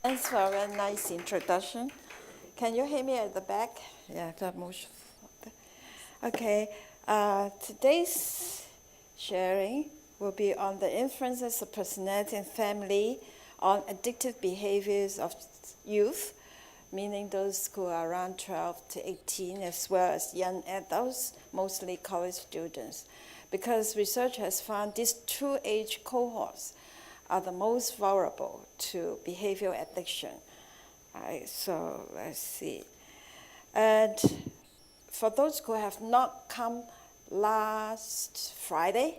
Thanks for a very nice introduction. Can you hear me at the back? Yeah, the most. Okay. Today's sharing will be on the influences of personality and family on addictive behaviors of youth, meaning those who are around 12 to 18, as well as young adults, mostly college students. Because research has found these two age cohorts are the most vulnerable to behavioral addiction. So let's see. And for those who have not come last Friday,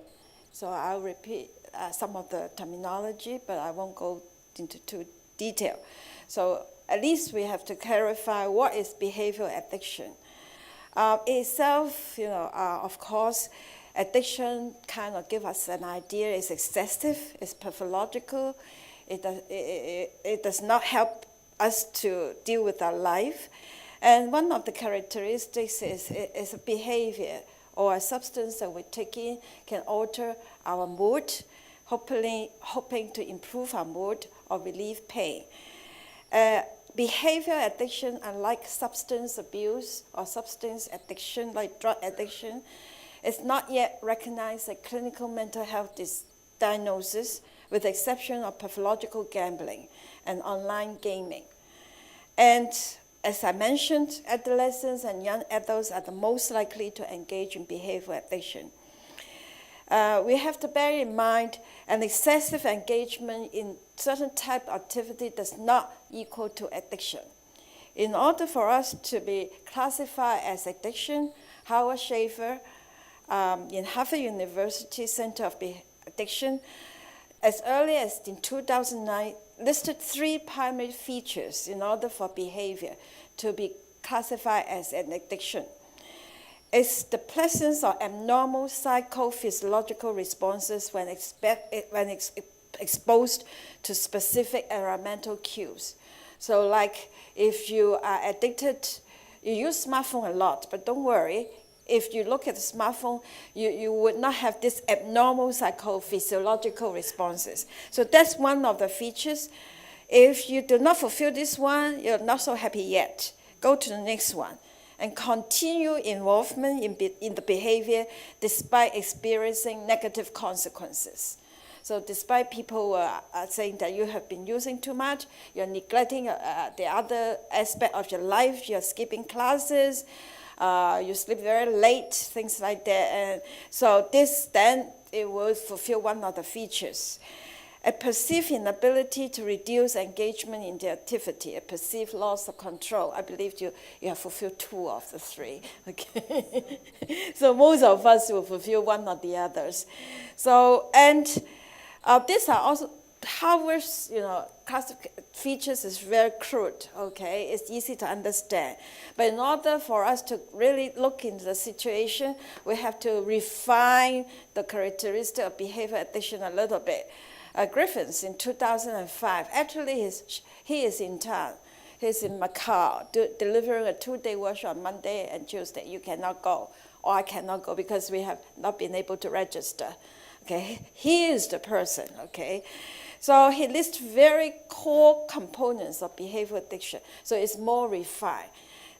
so I'll repeat some of the terminology, but I won't go into too detail. So at least we have to clarify what is behavioral addiction. Itself, of course, addiction kind of give us an idea. It's excessive, it's pathological. It does not help us to deal with our life. And one of the characteristics is a behavior or a substance that we take in can alter our mood, hoping to improve our mood or relieve pain. Behavioral addiction, unlike substance abuse or substance addiction, like drug addiction, is not yet recognized as clinical mental health diagnosis, with the exception of pathological gambling and online gaming. And as I mentioned, adolescents and young adults are the most likely to engage in behavioral addiction. We have to bear in mind an excessive engagement in certain type of activity does not equal to addiction. In order for us to be classified as addiction, Howard Schaefer in Harvard University Center of Addiction, as early as in 2009, listed 3 primary features in order for behavior to be classified as an addiction. It's the presence of abnormal psychophysiological responses when exposed to specific environmental cues. So like if you are addicted, you use smartphone a lot, but don't worry, if you look at the smartphone, you would not have this abnormal psychophysiological responses. So that's one of the features. If you do not fulfill this one, you're not so happy yet. Go to the next one and continue involvement in the behavior despite experiencing negative consequences. So despite people are saying that you have been using too much, you're neglecting the other aspect of your life, you're skipping classes, you sleep very late, things like that. And so this then, it will fulfill one of the features. A perceived inability to reduce engagement in the activity, a perceived loss of control. I believe you have fulfilled 2 of the 3. Okay, so most of us will fulfill one or the others. So, and these are also Howard's, features is very crude. Okay, it's easy to understand. But in order for us to really look into the situation, we have to refine the characteristic of behavior addiction a little bit. Griffiths in 2005, actually he is in town. He's in Macau delivering a 2-day workshop on Monday and Tuesday. You cannot go, or I cannot go because we have not been able to register. Okay, he is the person, okay? So he lists very core components of behavioral addiction, so it's more refined.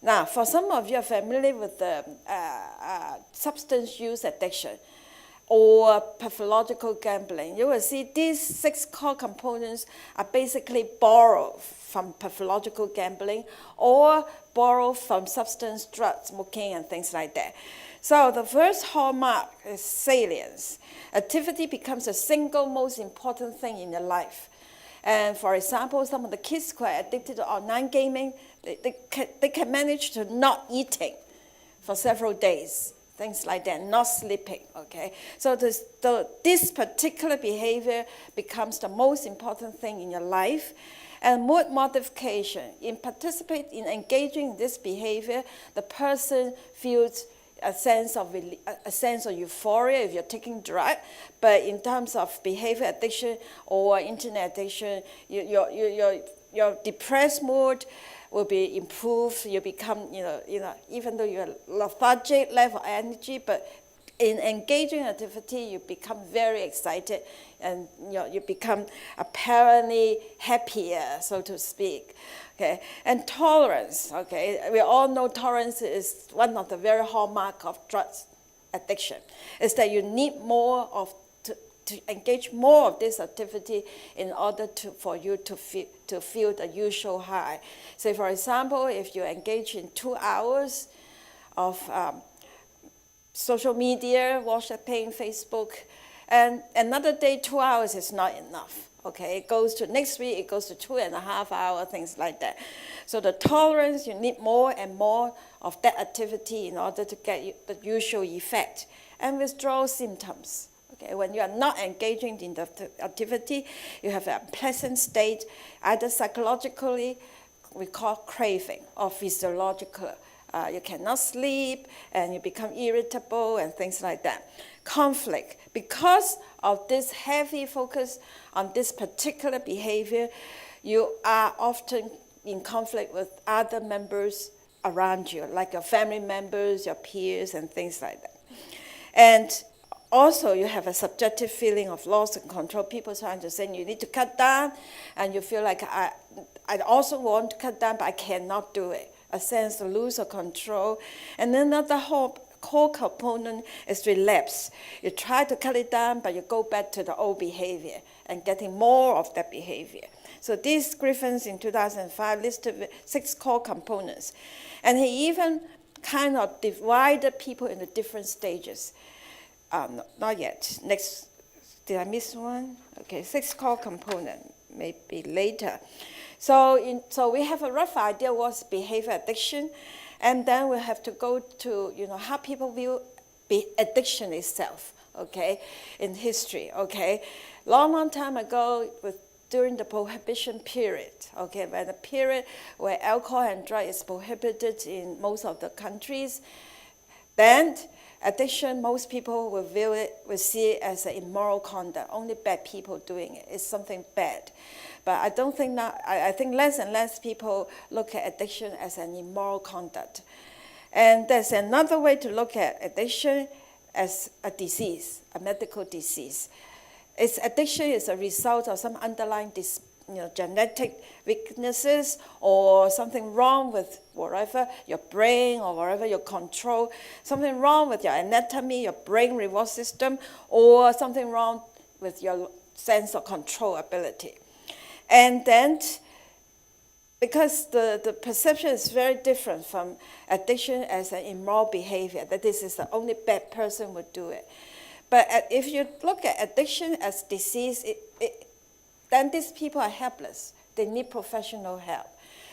Now, for some of you are familiar with the substance use addiction or pathological gambling, you will see these 6 core components are basically borrowed from pathological gambling or borrowed from substance, drugs, smoking, and things like that. So the first hallmark is salience. Activity becomes the single most important thing in your life. And for example, some of the kids who are addicted to online gaming, they can manage to not eating for several days. Things like that, not sleeping, okay? So this particular behavior becomes the most important thing in your life. And mood modification, in engaging in this behavior, the person feels a sense of euphoria if you're taking drug, but in terms of behavior addiction or internet addiction, your depressed mood will be improved. You become, even though you're lethargic, lack of energy, but in engaging activity, you become very excited, and you become apparently happier, so to speak. Okay, and tolerance. Okay, we all know tolerance is one of the very hallmark of drug addiction. Is that you need more of to engage more of this activity in order for you to feel the usual high. Say, for example, if you engage in 2 hours of social media, WhatsApping, Facebook, and another day 2 hours is not enough. Okay, it goes to next week, it goes to 2.5 hours, things like that. So the tolerance, you need more and more of that activity in order to get the usual effect. And withdrawal symptoms. Okay, when you are not engaging in the activity, you have a unpleasant state, either psychologically, we call craving, or physiological. You cannot sleep, and you become irritable, and things like that. Conflict. Because of this heavy focus on this particular behavior, you are often in conflict with other members around you, like your family members, your peers, and things like that. And also, you have a subjective feeling of loss and control. People trying to say you need to cut down, and you feel like I also want to cut down, but I cannot do it. A sense of lose of control. And then another whole core component is relapse. You try to cut it down, but you go back to the old behavior and getting more of that behavior. So this Griffins in 2005 listed 6 core components. And he even kind of divided people into different stages. Not yet. Next, did I miss one? Okay, 6 core component, maybe later. So we have a rough idea what's behavior addiction, and then we have to go to how people view addiction itself. Okay, in history. Okay, long time ago, during the prohibition period. Okay, when the period where alcohol and drug is prohibited in most of the countries, then addiction, most people will see it as an immoral conduct. Only bad people doing it. It's something bad. But I don't think I think less and less people look at addiction as an immoral conduct. And there's another way to look at addiction as a disease, a medical disease. Addiction is a result of some underlying genetic weaknesses or something wrong with whatever, your brain or whatever, your control, something wrong with your anatomy, your brain reward system, or something wrong with your sense of control ability. And then, because the perception is very different from addiction as an immoral behavior, that this is the only bad person would do it. But if you look at addiction as disease, then these people are helpless. They need professional help.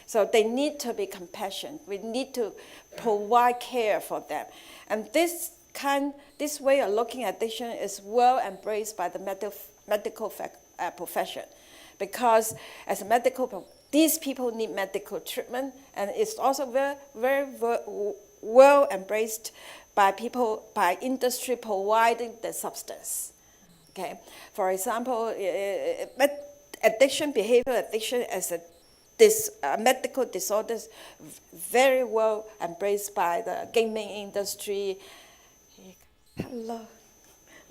So they need to be compassionate. We need to provide care for them. And this way of looking at addiction is well embraced by the medical profession. Because as a these people need medical treatment, and it's also very, very well embraced by industry providing the substance. Okay, for example, behavioral addiction as a medical disorder, very well embraced by the gaming industry. Hello.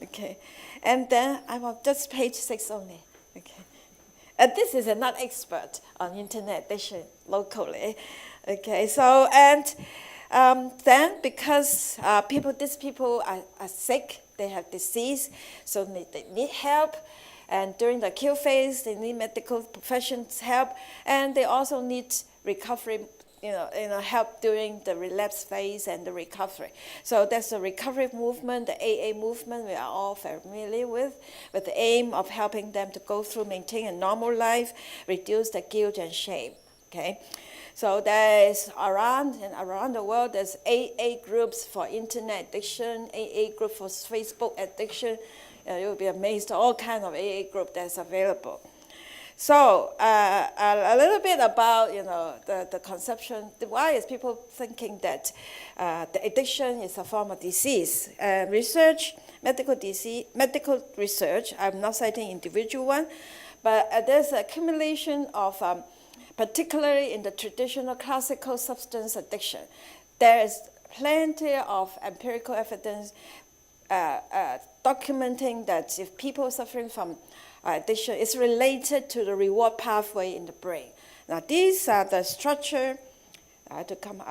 Okay, and then I'm on just page 6 only. Okay. This is not expert on internet addiction locally. Okay, so then because these people are sick, they have disease, so they need help. And during the acute phase, they need medical professionals' help, and they also need recovery, help during the relapse phase and the recovery. So that's the recovery movement, the AA movement we are all familiar with the aim of helping them to go through, maintain a normal life, reduce the guilt and shame. Okay, so there's around the world, there's AA groups for internet addiction, AA group for Facebook addiction. You'll be amazed at all kinds of AA group that's available. So a little bit about the conception. Why is people thinking that the addiction is a form of disease? Medical research. I'm not citing individual one, but there's accumulation of, particularly in the traditional classical substance addiction, there is plenty of empirical evidence documenting that if people suffering from addiction, it's related to the reward pathway in the brain. Now, these are the structure. I have to come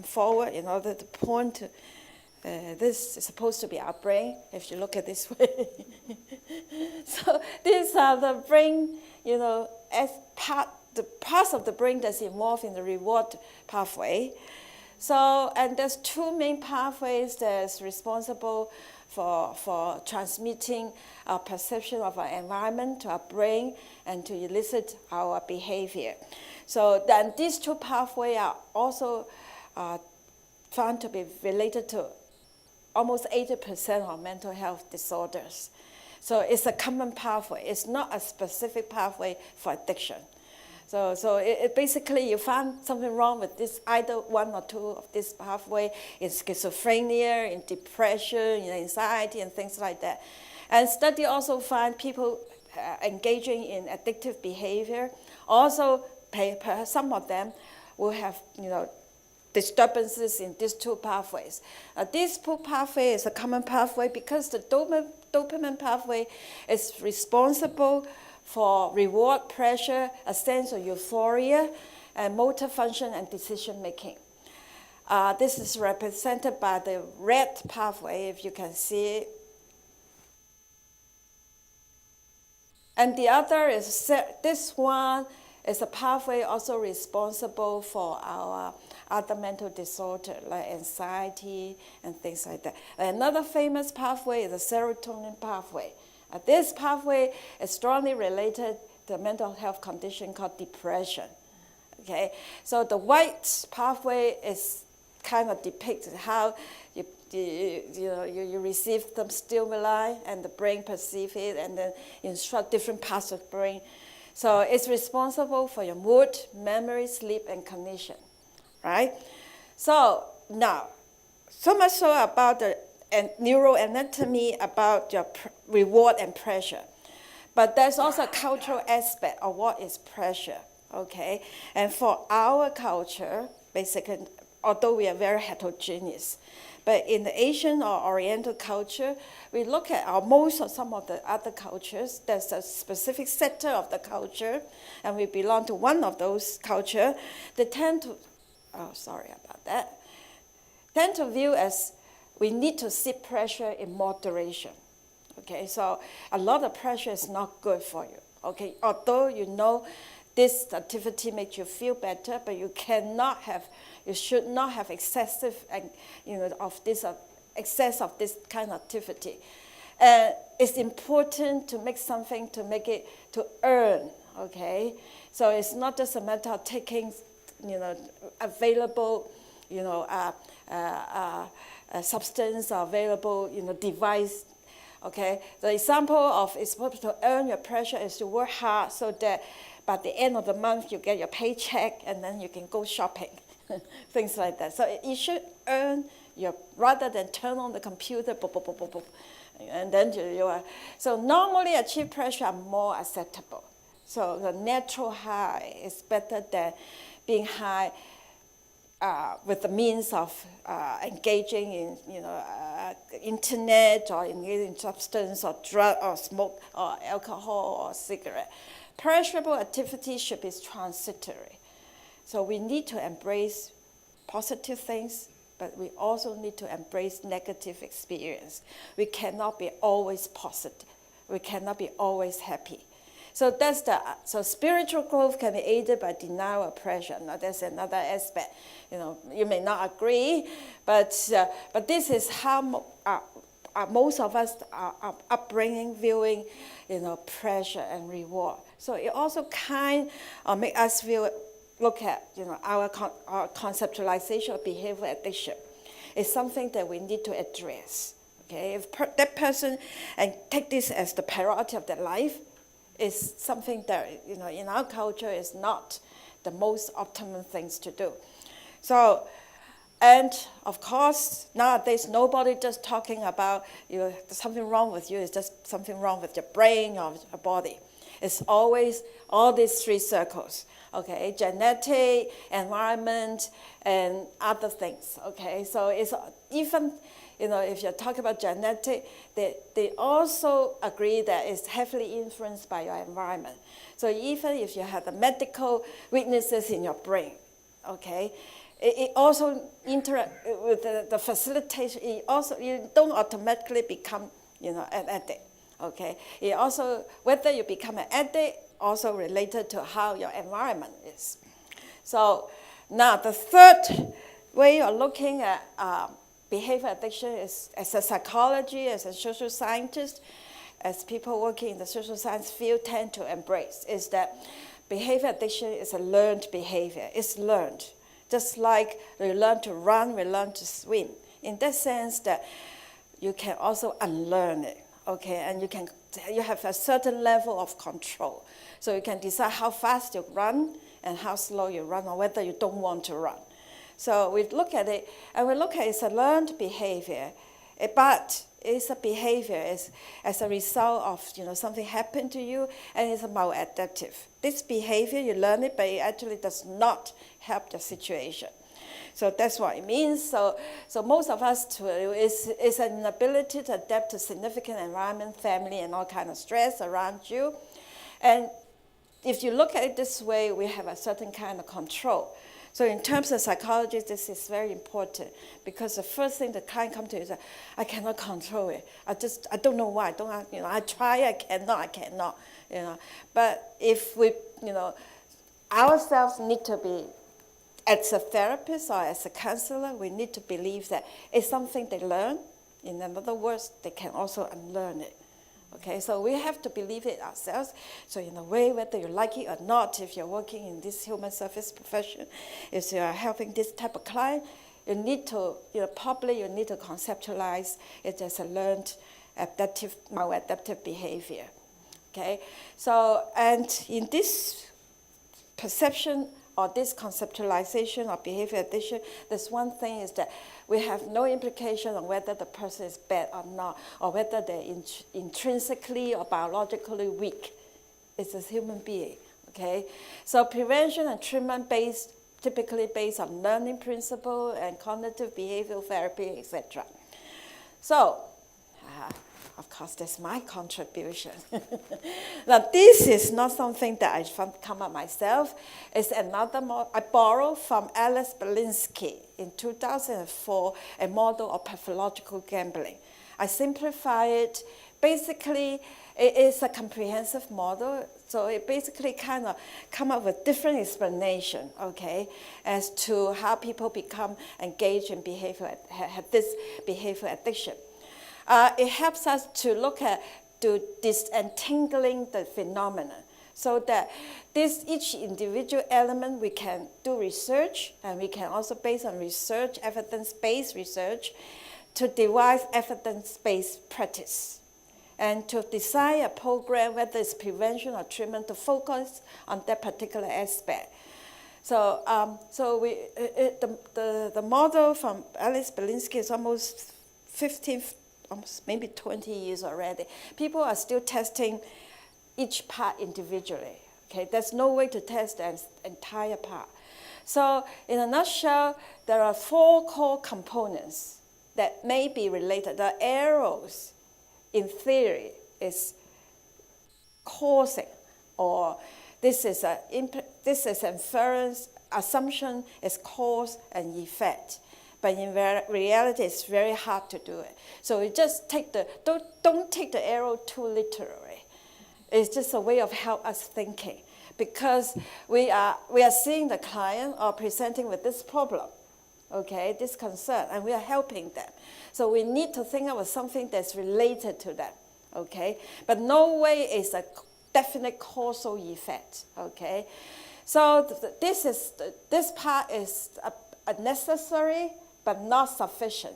forward in order to point to. This is supposed to be our brain, if you look at this way. So these are the brain, as the parts of the brain that's involved in the reward pathway. So, and there's two main pathways that's responsible for transmitting our perception of our environment to our brain and to elicit our behavior. So then these two pathways are also found to be related to almost 80% of mental health disorders. So it's a common pathway. It's not a specific pathway for addiction. So it basically, you find something wrong with this, either one or two of this pathway in schizophrenia, in depression, in anxiety, and things like that. And study also find people engaging in addictive behavior. Also, some of them will have, disturbances in these two pathways. This pathway is a common pathway because the dopamine pathway is responsible for reward, pleasure, a sense of euphoria, and motor function and decision making. This is represented by the red pathway, if you can see it. And the other is, this one is a pathway also responsible for our other mental disorder like anxiety and things like that. Another famous pathway is the serotonin pathway. This pathway is strongly related to a mental health condition called depression. Okay, so the white pathway is kind of depicts how you receive some stimuli and the brain perceives it and then instruct different parts of the brain. So it's responsible for your mood, memory, sleep, and cognition, right? So now, so much so about the neuroanatomy, about your reward and pressure. But there's also a cultural aspect of what is pressure, okay? And for our culture, basically, although we are very heterogeneous, but in the Asian or Oriental culture, we look at most of some of the other cultures, there's a specific sector of the culture, and we belong to one of those cultures, they tend to, tend to view as we need to see pressure in moderation. Okay, so a lot of pressure is not good for you. Okay, although you know this activity makes you feel better, but you should not have excessive, excess of this kind of activity. It's important to make something to earn. Okay, so it's not just a matter of taking, available, substance or available, device. Okay, the example of it's supposed to earn your pressure is to work hard so that by the end of the month you get your paycheck and then you can go shopping, things like that. So you should earn rather than turn on the computer, and then you are. So normally achieved pressure are more acceptable. So the natural high is better than being high with the means of engaging in, internet or engaging in substance or drug or smoke or alcohol or cigarette. Pleasurable activity should be transitory. So we need to embrace positive things, but we also need to embrace negative experience. We cannot be always positive. We cannot be always happy. So so spiritual growth can be aided by denial of pressure. Now there's another aspect. You may not agree, but this is how most of us are upbringing, viewing, pressure and reward. So it also kind of make us look at, our conceptualization of behavior addiction. It's something that we need to address. Okay, if that person and take this as the priority of their life, is something that, in our culture is not the most optimum things to do. So, and of course, nowadays, nobody just talking about, there's something wrong with you, it's just something wrong with your brain or your body. It's always all these three circles, okay? Genetic, environment, and other things, okay? So it's even, if you're talking about genetic, they also agree that it's heavily influenced by your environment. So even if you have the medical weaknesses in your brain, okay, it also interact with the facilitation. You don't automatically become, an addict. Okay. It also, whether you become an addict, also related to how your environment is. So now the third way of looking at behavior addiction is as a psychology, as a social scientist, as people working in the social science field tend to embrace, is that behavior addiction is a learned behavior. It's learned. Just like we learn to run, we learn to swim. In that sense that you can also unlearn it, okay? And you have a certain level of control. So you can decide how fast you run and how slow you run, or whether you don't want to run. So we look at it, and we look at it's a learned behavior, but it's a behavior as a result of something happened to you, and it's maladaptive. This behavior, you learn it, but it actually does not help the situation. So that's what it means. So most of us is an inability to adapt to significant environment, family, and all kind of stress around you. And if you look at it this way, we have a certain kind of control. So in terms of psychology, this is very important, because the first thing the client comes to is that I cannot control it. I don't know why. I try, I cannot. But if we, ourselves need to be, as a therapist or as a counselor, we need to believe that it's something they learn. In other words, they can also unlearn it. Okay, so we have to believe it ourselves. So in a way, whether you like it or not, if you're working in this human service profession, if you're helping this type of client, you need to, probably you need to conceptualize it as a learned maladaptive behavior. Okay, so, and in this perception or this conceptualization of behavior addiction, there's one thing is that we have no implication on whether the person is bad or not, or whether they're intrinsically or biologically weak. It's a human being, okay? So prevention and treatment typically based on learning principle and cognitive behavioral therapy, etc. So, of course, that's my contribution. Now, this is not something that I come up myself. It's another model. I borrowed from Alice Belinsky in 2004, a model of pathological gambling. I simplify it. Basically, it is a comprehensive model. So it basically kind of come up with different explanation, okay, as to how people become engaged in have this behavior addiction. It helps us to look at disentangling the phenomenon, so that each individual element we can do research, and we can also, based on research, evidence-based research, to devise evidence-based practice, and to design a program, whether it's prevention or treatment, to focus on that particular aspect. So, the model from Alice Belinsky is almost 15. Almost maybe 20 years already. People are still testing each part individually. Okay, there's no way to test the entire part. So in a nutshell, there are 4 core components that may be related. The arrows, in theory, is causing, or this is inference, assumption is cause and effect. But in reality, it's very hard to do it. So we just don't take the arrow too literally. It's just a way of help us thinking, because we are seeing the client or presenting with this problem, okay, this concern, and we are helping them. So we need to think of something that's related to them, okay. But no way is a definite causal effect, okay. So this part is a necessary but not sufficient.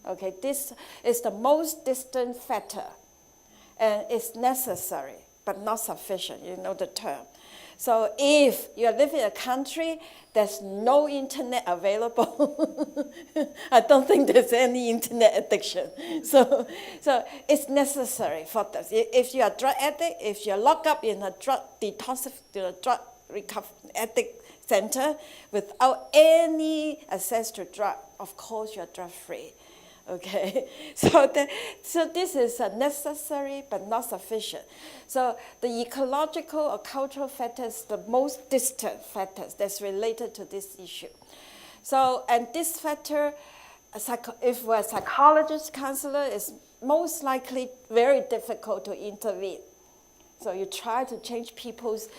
Okay, this is the most distant factor, and it's necessary but not sufficient. You know the term. So if you live in a country there's no internet available, I don't think there's any internet addiction. So it's necessary for this. If you are a drug addict, if you're locked up in a drug recovery addict center without any access to drug, of course you're drug free. Okay, so this is necessary but not sufficient. So the ecological or cultural factors, the most distant factors that's related to this issue. So, and this factor, if we're a psychologist, counselor, is most likely very difficult to intervene. So you try to change people's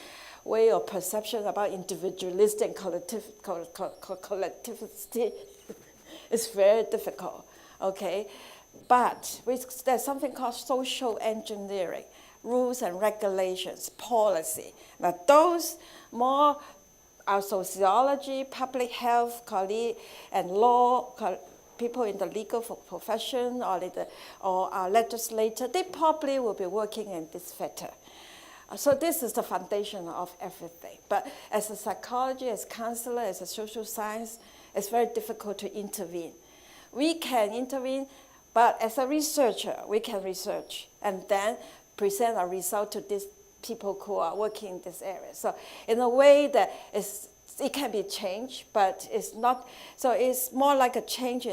way of perception about individualistic and collectivity. It's very difficult. Okay, but there's something called social engineering, rules and regulations, policy. Now those more our sociology, public health colleague, and law people in the legal profession or our legislator, they probably will be working in this factor. So this is the foundation of everything. But as a psychologist, as a counselor, as a social science, it's very difficult to intervene. We can intervene, but as a researcher, we can research and then present a result to these people who are working in this area. So in a way that it can be changed, but it's not. So it's more like a change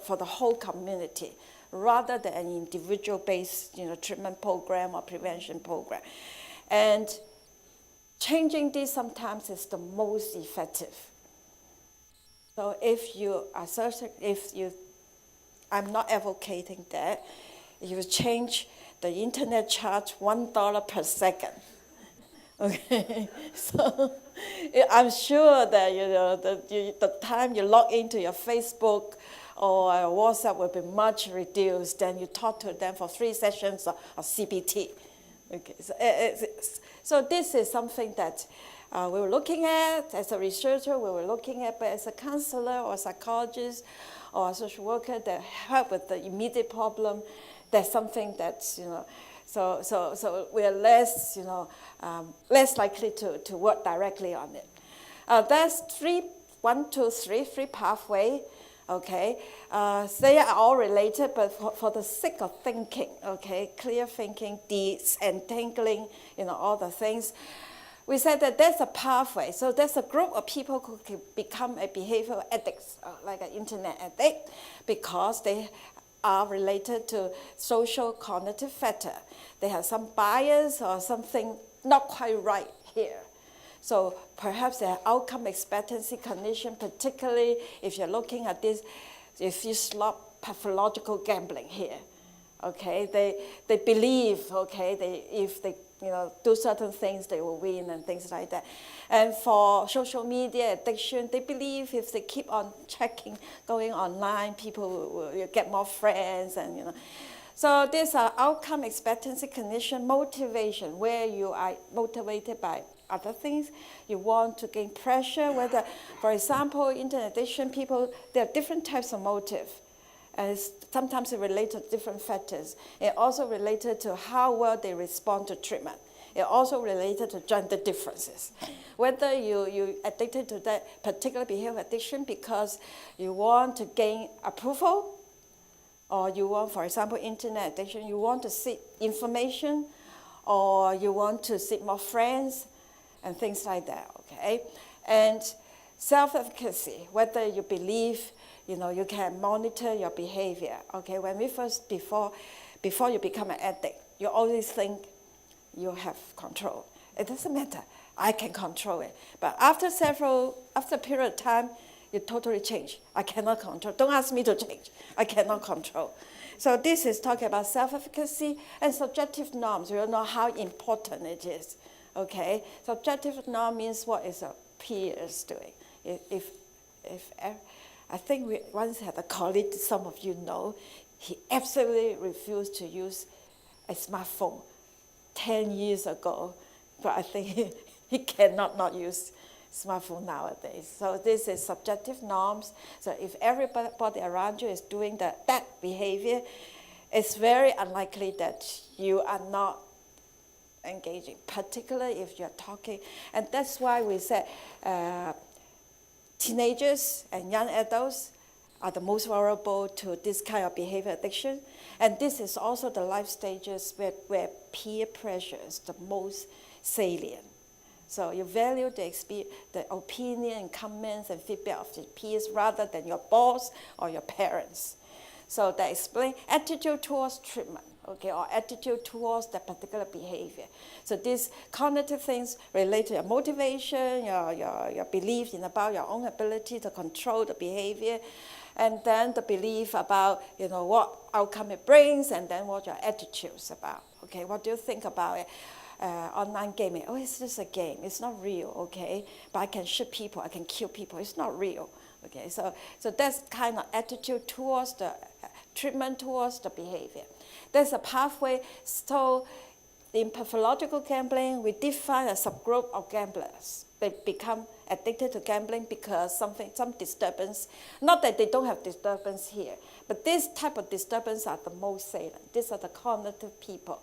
for the whole community, rather than an individual-based treatment program or prevention program. And changing this sometimes is the most effective. So I'm not advocating that. If you change the internet charge $1 per second, okay, so I'm sure that the time you log into your Facebook or WhatsApp will be much reduced. Then you talk to them for 3 sessions of CBT. Okay, so this is something that we were looking at as a researcher. We were looking at, but as a counselor or psychologist or a social worker that help with the immediate problem, that's something that's so we are less less likely to work directly on it. There's three pathway. Okay, they are all related, but for the sake of thinking, okay, clear thinking, disentangling, all the things, we said that there's a pathway. So there's a group of people who can become a behavioral addicts, like an internet addict, because they are related to social cognitive factor. They have some bias or something not quite right here. So perhaps their outcome expectancy condition, particularly if you're looking at this, if you slot pathological gambling here, okay, they believe, okay, if they do certain things, they will win and things like that. And for social media addiction, they believe if they keep on checking, going online, people will get more friends and So these are outcome expectancy condition, motivation, where you are motivated by other things. You want to gain pressure, whether, for example, internet addiction people, there are different types of motive. And sometimes it related to different factors. It also related to how well they respond to treatment. It also related to gender differences. Whether you addicted to that particular behavior addiction because you want to gain approval, or you want, for example, internet addiction, you want to seek information, or you want to seek more friends, and things like that, okay? And self-efficacy, whether you believe, you can monitor your behavior, okay? When we first, before you become an addict, you always think you have control. It doesn't matter, I can control it. But after a period of time, you totally change. I cannot control. Don't ask me to change. I cannot control. So this is talking about self-efficacy and subjective norms. We all know how important it is. Okay, subjective norm means what is a peers doing. If I think we once had a colleague, some of you know, he absolutely refused to use a smartphone 10 years ago, but I think he cannot not use smartphone nowadays. So this is subjective norms. So if everybody around you is doing that behavior, it's very unlikely that you are not engaging, particularly if you're talking. And that's why we said teenagers and young adults are the most vulnerable to this kind of behavior addiction. And this is also the life stages where peer pressure is the most salient. So you value the opinion and comments and feedback of the peers rather than your boss or your parents. So they explain attitude towards treatment, okay, or attitude towards that particular behavior. So these cognitive things relate to your motivation, your belief in about your own ability to control the behavior, and then the belief about, what outcome it brings, and then what your attitudes about. Okay, what do you think about it? Online gaming. Oh, it's just a game. It's not real, okay? But I can shoot people. I can kill people. It's not real, okay? So that's kind of attitude towards the treatment, towards the behavior. There's a pathway. So in pathological gambling, we define a subgroup of gamblers. They become addicted to gambling because some disturbance, not that they don't have disturbance here, but this type of disturbance are the most salient. These are the cognitive people.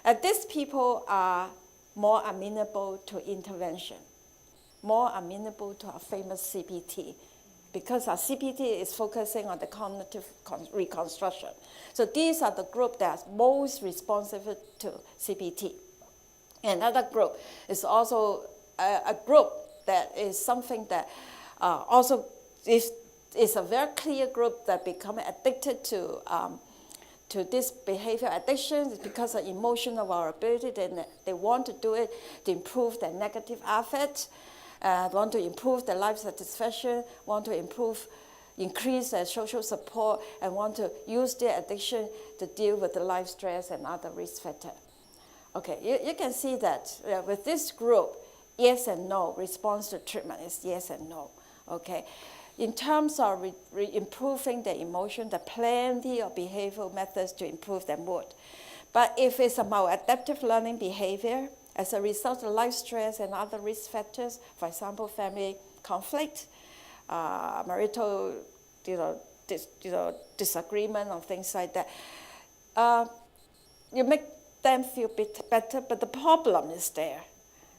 And these people are more amenable to intervention, more amenable to our famous CPT, because our CPT is focusing on the cognitive reconstruction. So these are the group that are most responsive to CPT. Another group is also a group that is something that also is a very clear group that become addicted to this behavior addiction. It's because of emotional vulnerability. They want to do it to improve their negative affect, want to improve their life satisfaction, want to increase their social support, and want to use their addiction to deal with the life stress and other risk factors. Okay, you can see that with this group, yes and no, response to treatment is yes and no, okay? In terms of improving their emotion, there are plenty of behavioral methods to improve their mood. But if it's a maladaptive learning behavior, as a result of life stress and other risk factors, for example, family conflict, marital disagreement or things like that, you make them feel better, but the problem is there.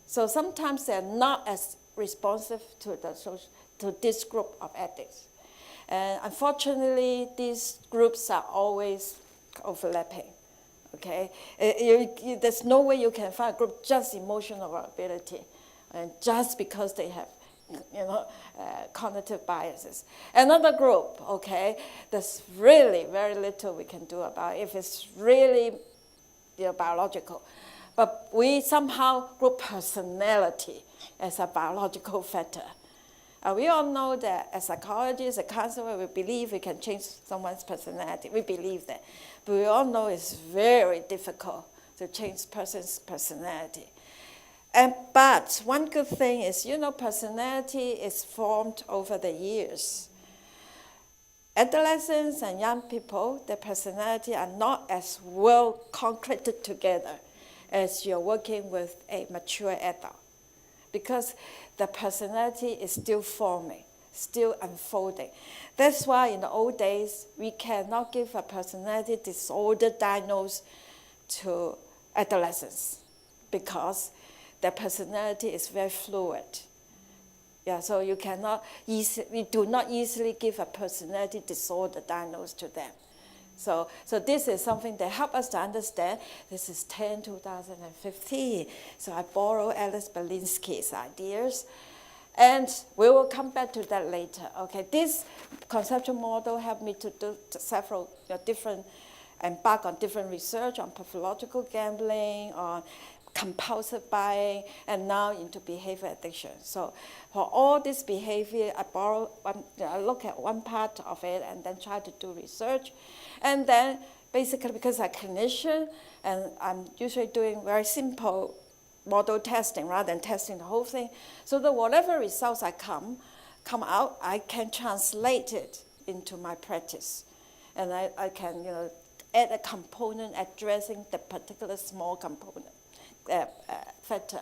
So sometimes they're not as responsive to this group of addicts. And unfortunately, these groups are always overlapping, okay? There's no way you can find a group just emotional vulnerability, and just because they have, cognitive biases. Another group, okay, there's really very little we can do about it if it's really biological. But we somehow group personality as a biological factor. We all know that as psychologists, as counselors, we believe we can change someone's personality. We believe that. But we all know it's very difficult to change a person's personality. But one good thing is, personality is formed over the years. Adolescents and young people, their personality are not as well concreted together as you're working with a mature adult, because the personality is still forming, still unfolding. That's why in the old days, we cannot give a personality disorder diagnosis to adolescents, because their personality is very fluid. Yeah, so we do not easily give a personality disorder diagnosis to them. So this is something that helps us to understand. This is 2015. So I borrow Alice Belinsky's ideas. And we will come back to that later. Okay, this conceptual model helped me to do several embark on different research on pathological gambling, on compulsive buying, and now into behavior addiction. So for all this behavior, I look at one part of it and then try to do research. And then basically, because I'm a clinician, and I'm usually doing very simple model testing rather than testing the whole thing, so that whatever results come out, I can translate it into my practice. And I can add a component addressing the particular small component factor.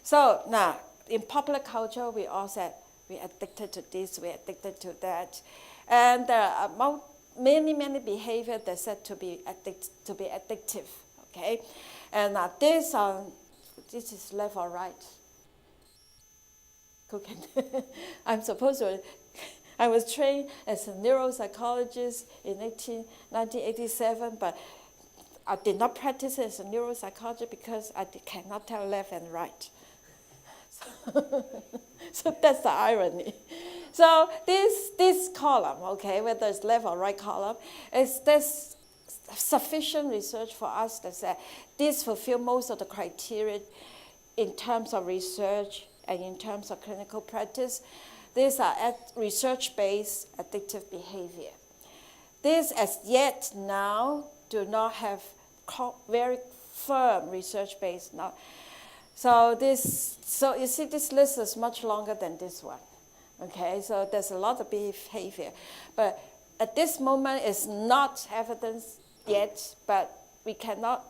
So now, in popular culture, we all said we're addicted to this, we're addicted to that. And there are many behaviors that are said to be addictive, okay? And this is left or right? Cooking. I was trained as a neuropsychologist in 1987, but I did not practice as a neuropsychologist because I cannot tell left and right. So that's the irony. So this column, okay, whether it's left or right column, there's sufficient research for us to say this fulfill most of the criteria in terms of research and in terms of clinical practice. These are research-based addictive behavior. These, as yet now, do not have very firm research-based now. So you see, this list is much longer than this one. Okay, so there's a lot of behavior, but at this moment, it's not evidence yet. But we cannot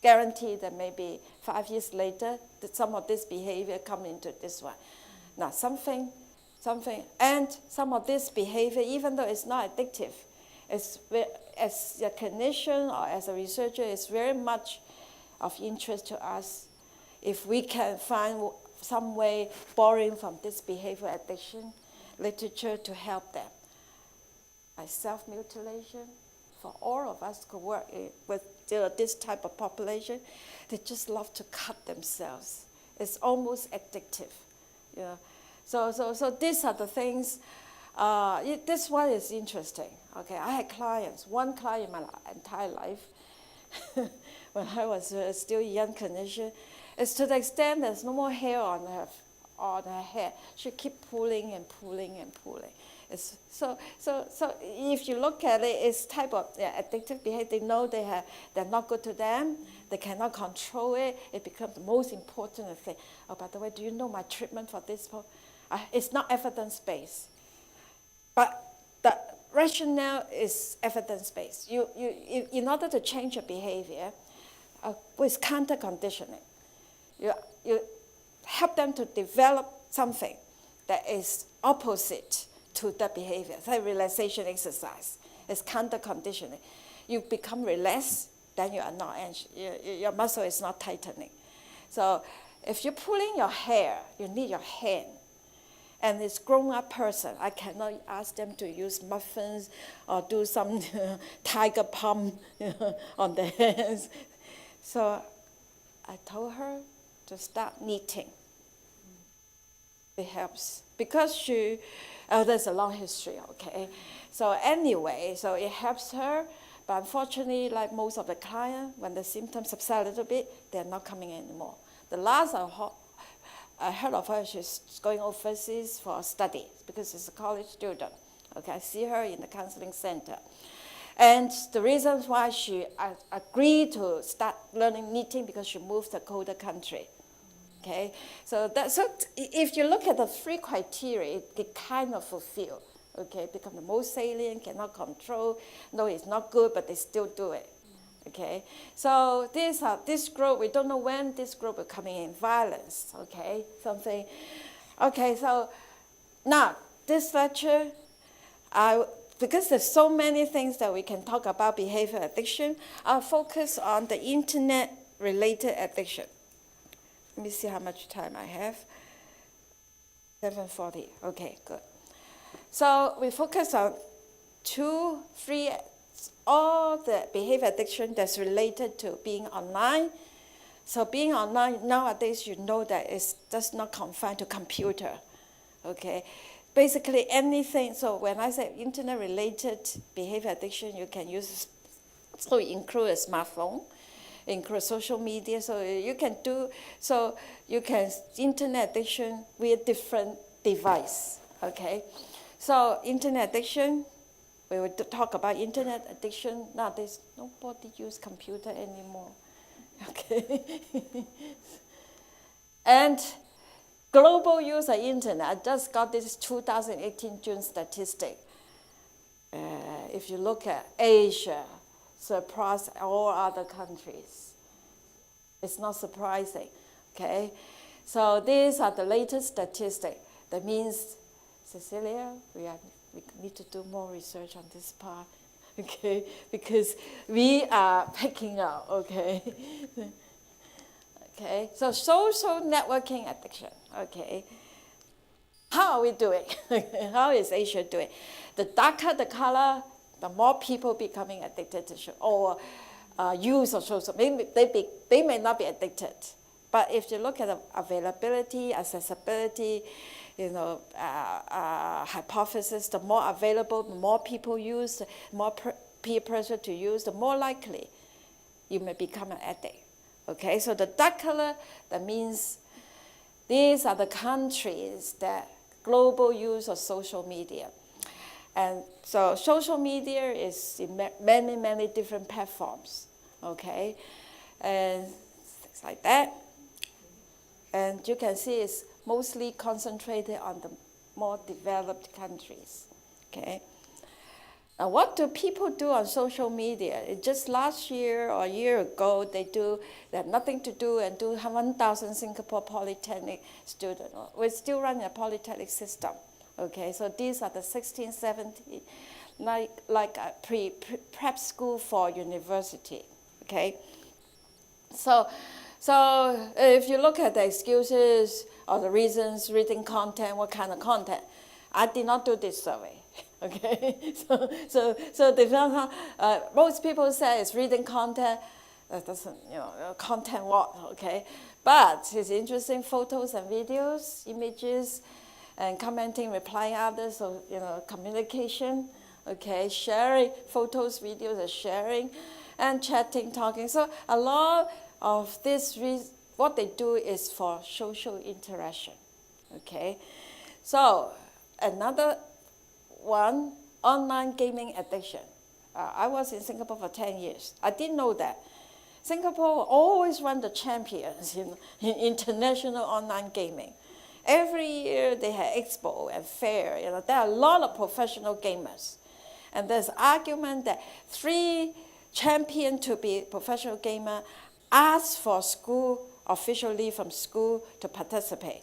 guarantee that maybe 5 years later that some of this behavior come into this one. Now, something, and some of this behavior, even though it's not addictive, as a clinician or as a researcher, it's very much of interest to us if we can find some way borrowing from this behavioral addiction literature to help them. By self-mutilation, for all of us who work with this type of population, they just love to cut themselves. It's almost addictive. You know? So these are the things. This one is interesting. Okay, I had clients. One client in my entire life, when I was still a young clinician, is to the extent there's no more hair on her head. She keep pulling and pulling and pulling. So if you look at it, it's type of addictive behavior. They know they're not good to them. They cannot control it. It becomes the most important thing. Oh, by the way, do you know my treatment for this? It's not evidence-based. But the rationale is evidence-based. You, in order to change your behavior, with counter-conditioning, you help them to develop something that is opposite to that behavior. Say relaxation exercise. It's counter-conditioning. You become relaxed, then you are not anxious. Your muscle is not tightening. So if you're pulling your hair, you need your hand. And it's grown-up person. I cannot ask them to use muffins or do some tiger pump on their hands. So I told her to start knitting. It helps. Because there's a long history, okay? So anyway, so it helps her. But unfortunately, like most of the clients, when the symptoms subside a little bit, they're not coming anymore. The last I heard of her, she's going overseas for a study because she's a college student. Okay, I see her in the counseling center. And the reason why she agreed to start learning knitting because she moved to a colder country. Okay, so if you look at the three criteria, it kind of fulfill. Okay, become the most salient, cannot control. No, it's not good, but they still do it. Okay, so this group, we don't know when this group is coming in, violence, okay, something. Okay, so now this lecture, because there's so many things that we can talk about behavior addiction, I'll focus on the internet-related addiction. Let me see how much time I have. 7:40, okay, good. So we focus on 2, 3, all the behavior addiction that's related to being online. So being online, nowadays you know that it's just not confined to computer, okay? Basically anything, so when I say internet-related behavior addiction, you can use, so include a smartphone, include social media, so you can internet addiction with different device, okay? So internet addiction, we will talk about internet addiction. Nowadays, nobody use computer anymore. Okay. And global use of internet. I just got this 2018 June statistic. If you look at Asia, surpass all other countries. It's not surprising. Okay. So these are the latest statistics. That means, Cecilia, we need to do more research on this part, okay? Because we are picking up, okay? Okay, so social networking addiction, okay? How are we doing? How is Asia doing? The darker the color, the more people becoming addicted to or use of social. They may not be addicted, but if you look at the availability, accessibility, hypothesis, the more available, the more people use, the more peer pressure to use, the more likely you may become an addict. Okay, so the dark color, that means these are the countries that global use of social media. And so social media is in many, many different platforms, okay? And things like that. And you can see it's mostly concentrated on the more developed countries, okay? Now, what do people do on social media? Just last year or a year ago, they have nothing to do and do 1,000 Singapore Polytechnic students. We're still running a Polytechnic system, okay? So these are the 16, 17, like a prep school for university, okay? So if you look at the excuses or the reasons, reading content, what kind of content, I did not do this survey. Okay, so most people say it's reading content. That doesn't, content what? Okay, but it's interesting photos and videos, images, and commenting, replying others. So communication. Okay, sharing photos, videos, and sharing, and chatting, talking. So a lot of this, what they do is for social interaction. Okay, so another one, online gaming addiction. I was in Singapore for 10 years. I didn't know that. Singapore always run the champions in international online gaming. Every year they have expo and fair. There are a lot of professional gamers. And there's argument that 3 champions to be professional gamer ask for school, official leave from school to participate.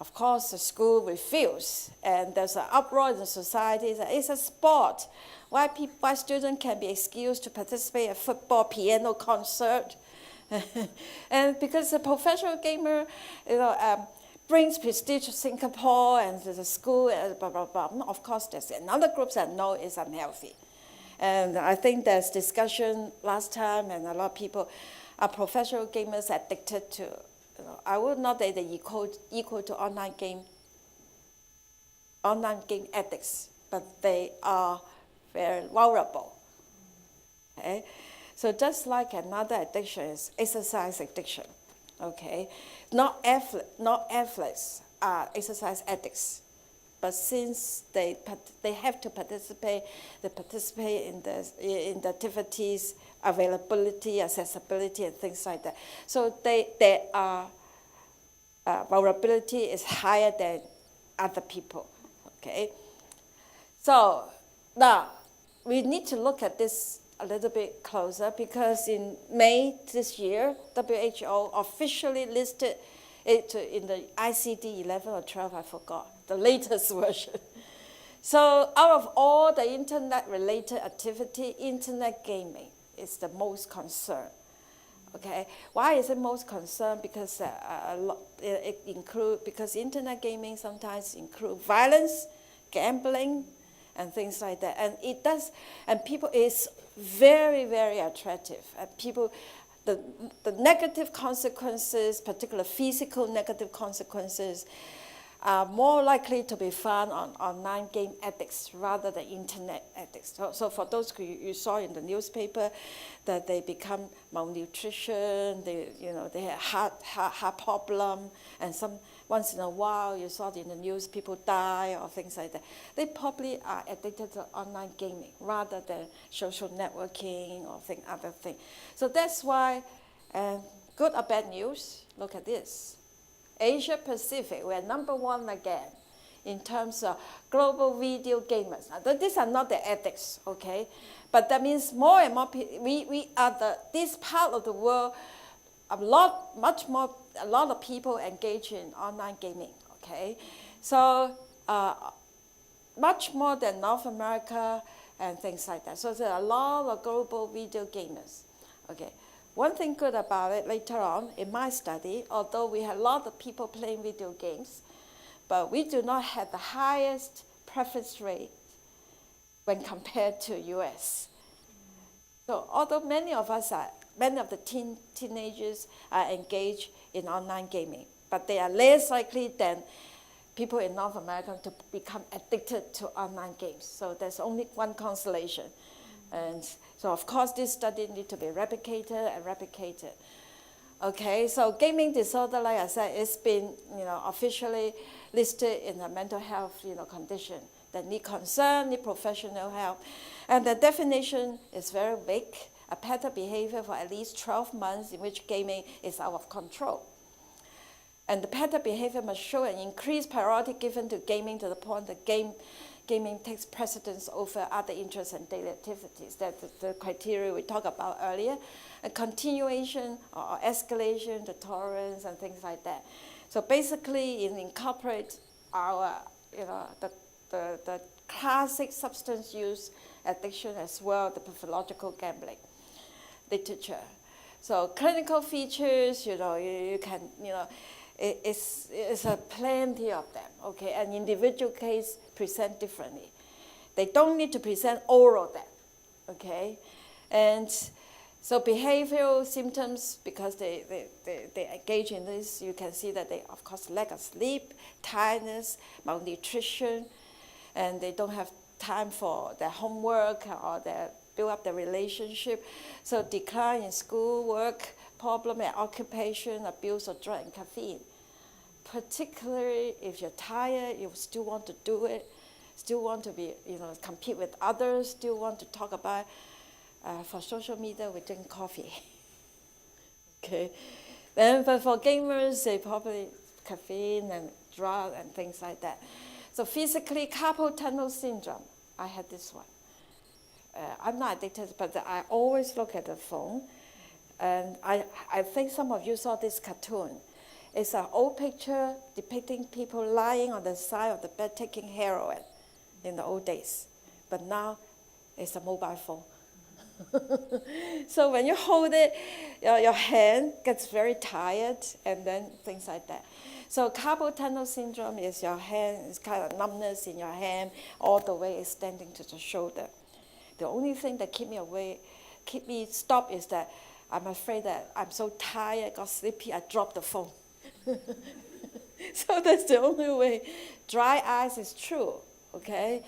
Of course, the school refused, and there's an uproar in the society that it's a sport. Why students can be excused to participate in a football, piano concert, and because the professional gamer, brings prestige to Singapore and to the school, and blah blah blah. Of course, there's another group that know it's unhealthy, and I think there's discussion last time, and a lot of people are professional gamers addicted to. I would not say they're equal to online game addicts, but they are very vulnerable. Okay? So just like another addiction is exercise addiction. Okay, not athletes are exercise addicts, but since they have to participate, they participate in the activities, availability, accessibility, and things like that. So their vulnerability is higher than other people. Okay. So now we need to look at this a little bit closer, because in May this year, WHO officially listed it in the ICD 11 or 12, I forgot, the latest version. So out of all the internet-related activity, internet gaming is the most concern. Okay, why is it most concern? Because because internet gaming sometimes include violence, gambling, and things like that, and it does, and people is very, very attractive, and people, the negative consequences, particularly physical negative consequences, are more likely to be found on online game addicts rather than internet addicts. So for those who you saw in the newspaper, that they become malnutrition, they have heart problem, and once in a while you saw in the news people die or things like that. They probably are addicted to online gaming rather than social networking or other things. So that's why, good or bad news, look at this. Asia Pacific, we're number 1 again in terms of global video gamers. Now, these are not the addicts, okay? But that means more and more people, we are this part of the world, a lot of people engage in online gaming, okay? So much more than North America and things like that. So there are a lot of global video gamers, okay? One thing good about it later on in my study, although we had a lot of people playing video games, but we do not have the highest preference rate when compared to US. So although many of the teenagers are engaged in online gaming, but they are less likely than people in North America to become addicted to online games. So there's only one consolation. And so of course this study needs to be replicated and replicated. Okay, so gaming disorder, like I said, it's been officially listed in a mental health condition that need concern, need professional help. And the definition is very vague, a pattern behavior for at least 12 months in which gaming is out of control. And the pattern behavior must show an increased priority given to gaming to the point that gaming takes precedence over other interests and daily activities. That's the criteria we talked about earlier. A continuation or escalation, the tolerance and things like that. So basically, it incorporates our, the classic substance use addiction as well, the pathological gambling literature. So clinical features, you can, it's a plenty of them, okay? And individual case present differently. They don't need to present all of them, okay? And so behavioral symptoms, because they engage in this, you can see that they, of course, lack of sleep, tiredness, malnutrition, and they don't have time for their homework or their build up their relationship. So decline in school, work, problem in occupation, abuse of drug and caffeine. Particularly if you're tired, you still want to do it, still want to be, compete with others, still want to talk about. For social media, we drink coffee. Okay, then but for gamers, they probably caffeine and drug and things like that. So physically, carpal tunnel syndrome. I had this one. I'm not addicted, but I always look at the phone, and I think some of you saw this cartoon. It's an old picture depicting people lying on the side of the bed taking heroin in the old days, but now it's a mobile phone. So when you hold it, your hand gets very tired, and then things like that. So carpal tunnel syndrome is your hand, it's kind of numbness in your hand, all the way extending to the shoulder. The only thing that keep me stopped is that I'm afraid that I'm so tired, got sleepy, I dropped the phone. So that's the only way. Dry eyes is true, okay?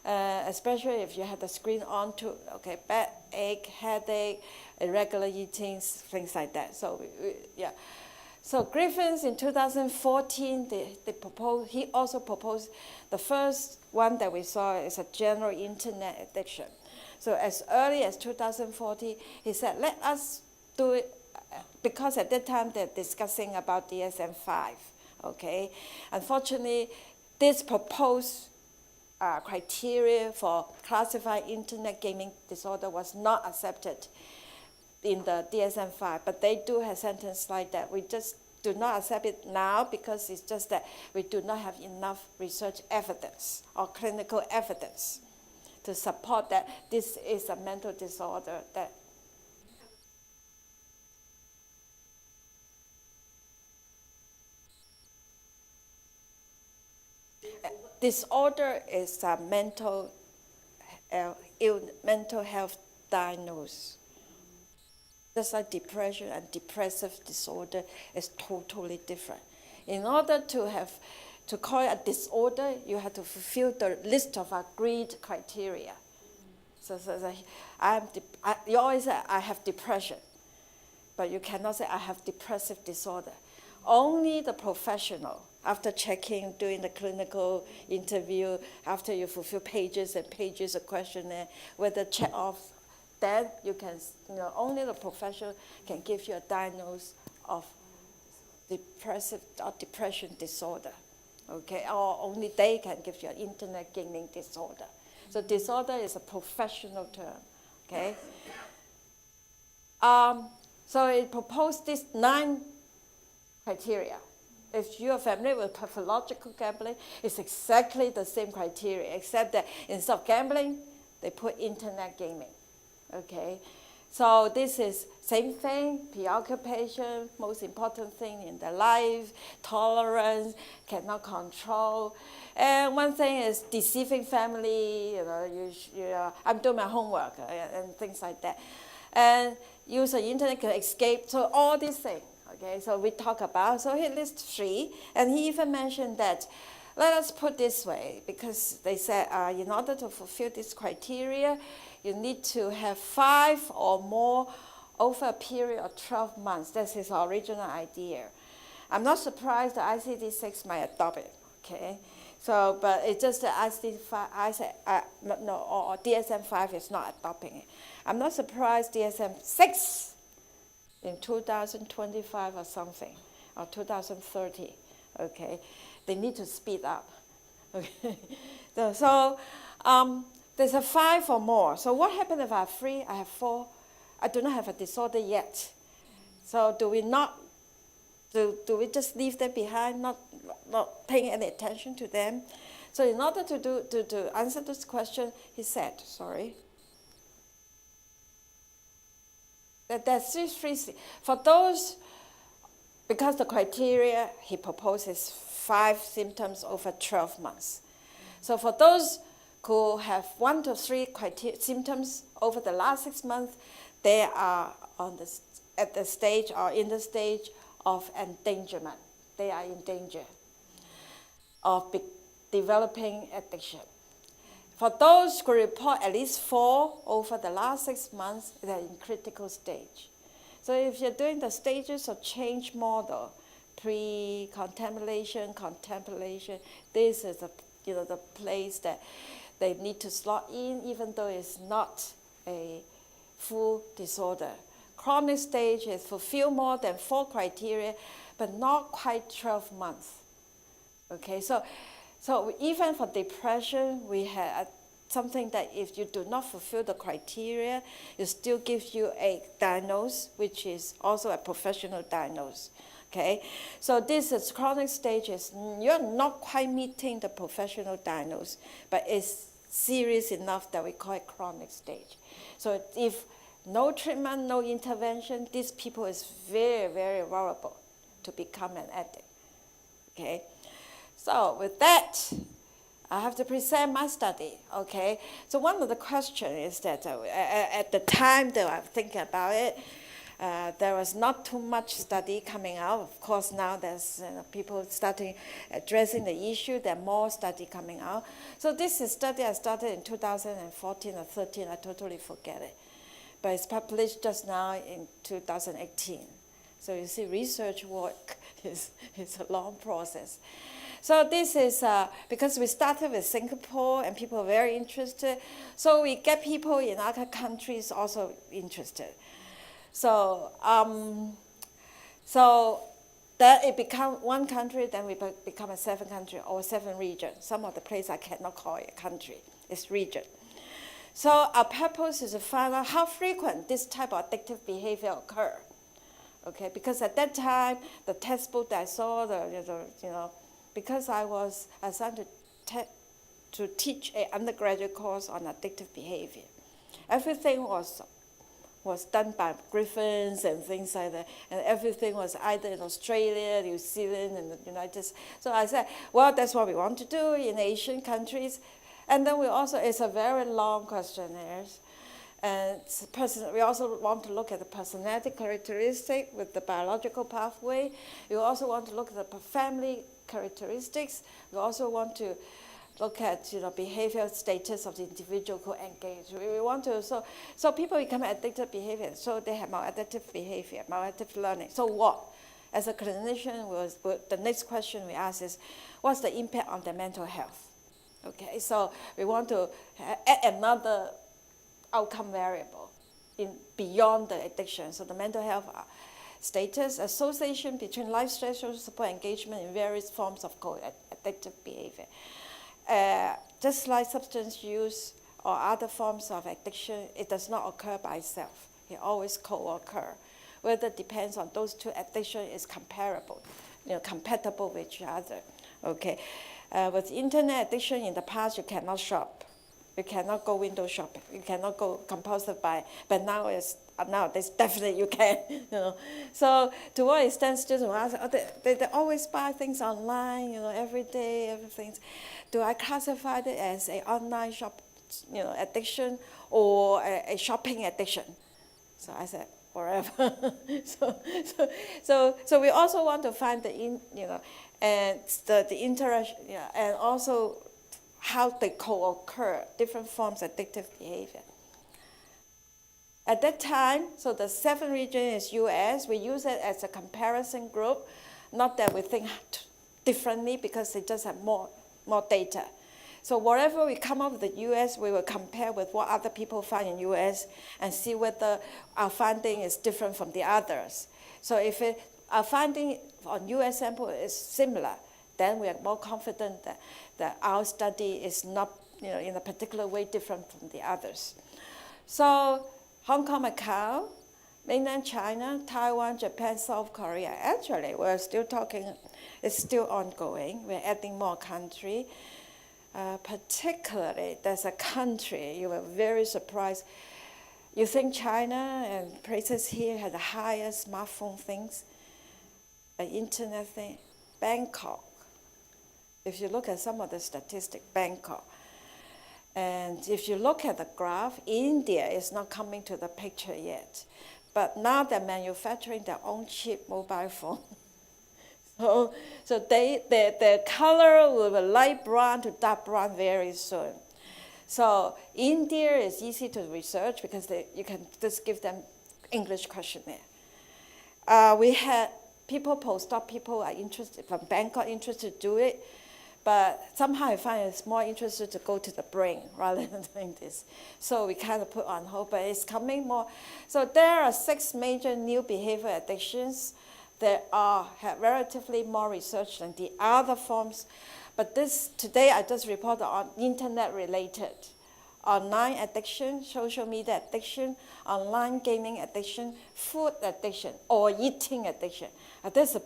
Especially if you have the screen on too, okay, backache, headache, irregular eating, things like that. So, yeah. So Griffins in 2014, he also proposed the first one that we saw is a general internet addiction. So as early as 2014, he said, let us do it, because at that time they're discussing about DSM-5, okay? Unfortunately, this proposed criteria for classifying internet gaming disorder was not accepted in the DSM-5, but they do have sentence like that. We just do not accept it now because it's just that we do not have enough research evidence or clinical evidence to support that this is a mental disorder that disorder is a mental health diagnosis. Just like depression and depressive disorder is totally different. In order to call it a disorder, you have to fulfill the list of agreed criteria. So you always say, I have depression, but you cannot say, I have depressive disorder. Only the professional, after checking, doing the clinical interview, after you fulfill pages and pages of questionnaire, whether check off, then you can, only the professional can give you a diagnosis of depressive or depression disorder, okay? Or only they can give you an internet gaming disorder. So disorder is a professional term, okay? So it proposed these 9 criteria. If you are familiar with pathological gambling, it's exactly the same criteria, except that instead of gambling, they put internet gaming. Okay, so this is same thing, preoccupation, most important thing in their life, tolerance, cannot control. And one thing is deceiving family, I'm doing my homework and things like that. And use the internet can escape, so all these things, okay, so we talk about, so he lists 3, and he even mentioned that let us put this way, because they said in order to fulfill this criteria, you need to have 5 or more over a period of 12 months. That's his original idea. I'm not surprised that ICD-6 might adopt it, okay? So, but it's just that or DSM-5 is not adopting it. I'm not surprised DSM-6 in 2025 or something, or 2030, okay? They need to speed up, okay? So there's a 5 or more. So what happened if I have 3, I have 4, I do not have a disorder yet? So do we just leave them behind, not paying any attention to them? So in order to answer this question, he said, that there's 3 for those, because the criteria he proposes 5 symptoms over 12 months. So for those who have 1 to 3 symptoms over the last 6 months, they are at the stage or in the stage of endangerment. They are in danger of developing addiction. For those who report at least 4 over the last 6 months, they're in critical stage. So if you're doing the stages of change model, pre-contemplation, contemplation, this is the place that they need to slot in, even though it's not a full disorder. Chronic stage is fulfill more than 4 criteria, but not quite 12 months. Okay, so even for depression, we had something that if you do not fulfill the criteria, it still gives you a diagnosis, which is also a professional diagnosis. Okay, so this is chronic stages. You're not quite meeting the professional diagnosis, but it's serious enough that we call it chronic stage. So if no treatment, no intervention, these people is very, very vulnerable to become an addict. Okay, so with that, I have to present my study. Okay, so one of the questions is that at the time that I'm thinking about it, there was not too much study coming out. Of course, now there's people starting addressing the issue. There are more study coming out. So this is study I started in 2014 or 13. I totally forget it. But it's published just now in 2018. So you see, research work is a long process. So this is because we started with Singapore and people are very interested. So we get people in other countries also interested. So that it become 1 country, then we become a 7 country or 7 region. Some of the places I cannot call it a country, it's region. So our purpose is to find out how frequent this type of addictive behavior occur. Okay, because at that time, the textbook that I saw, because I was assigned to teach an undergraduate course on addictive behavior, everything was done by Griffins and things like that, and everything was either in Australia, New Zealand, and the United States. So I said, well, that's what we want to do in Asian countries. And then it's a very long questionnaire. And we also want to look at the personality characteristic with the biological pathway. We also want to look at the family characteristics. We also want to look at behavioral status of the individual who engage. We want to so people become addictive behavior. So they have maladaptive behavior, maladaptive learning. So what? As a clinician, the next question we ask is, what's the impact on their mental health? Okay, so we want to add another outcome variable beyond the addiction. So the mental health status, association between life stress, social support, engagement in various forms of addictive behavior. Just like substance use or other forms of addiction, it does not occur by itself. It always co-occur. Whether it depends on those 2 addictions is compatible with each other. Okay. With internet addiction in the past, you cannot shop. You cannot go window shopping. You cannot go compulsive buy. But nowadays, definitely you can. So to what extent students ask, they always buy things online, every day, everything. Do I classify it as an online shop, addiction or a shopping addiction? So I said, whatever. So we also want to find and the interaction, and also how they co-occur, different forms of addictive behavior. At that time, so the 7th region is US. We use it as a comparison group, not that we think differently because they just have more data. So whatever we come up with the US, we will compare with what other people find in US and see whether our finding is different from the others. So if our finding on US sample is similar, then we are more confident that our study is not, in a particular way different from the others. So Hong Kong, Macau, mainland China, Taiwan, Japan, South Korea. Actually, we're still talking, it's still ongoing. We're adding more country. Particularly, there's a country, you were very surprised. You think China and places here have the highest smartphone things, the internet thing? Bangkok. If you look at some of the statistics, Bangkok. And if you look at the graph, India is not coming to the picture yet. But now they're manufacturing their own cheap mobile phone. So their color will be light brown to dark brown very soon. So India is easy to research because you can just give them English questionnaire. We had postdoc people are interested from Bangkok interested to do it, but somehow I find it's more interested to go to the brain rather than doing this. So we kind of put on hold, but it's coming more. So there are 6 major new behavior addictions. There have relatively more research than the other forms, but today I just reported on internet-related. Online addiction, social media addiction, online gaming addiction, food addiction, or eating addiction. There's a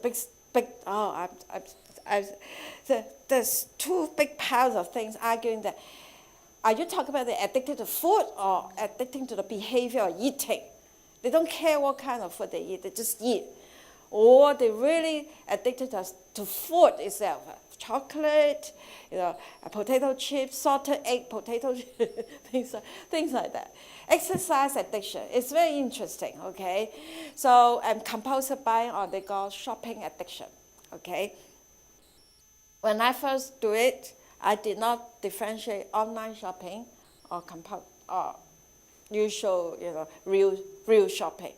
there's 2 big piles of things arguing that, are you talking about they're addicted to food or addicted to the behavior of eating? They don't care what kind of food they eat, they just eat. Or they're really addicted to food itself, chocolate, potato chips, salted egg, potato chips, things like that. Exercise addiction, it's very interesting, okay? So, and compulsive buying, or they call shopping addiction, okay? When I first do it, I did not differentiate online shopping or usual, real shopping,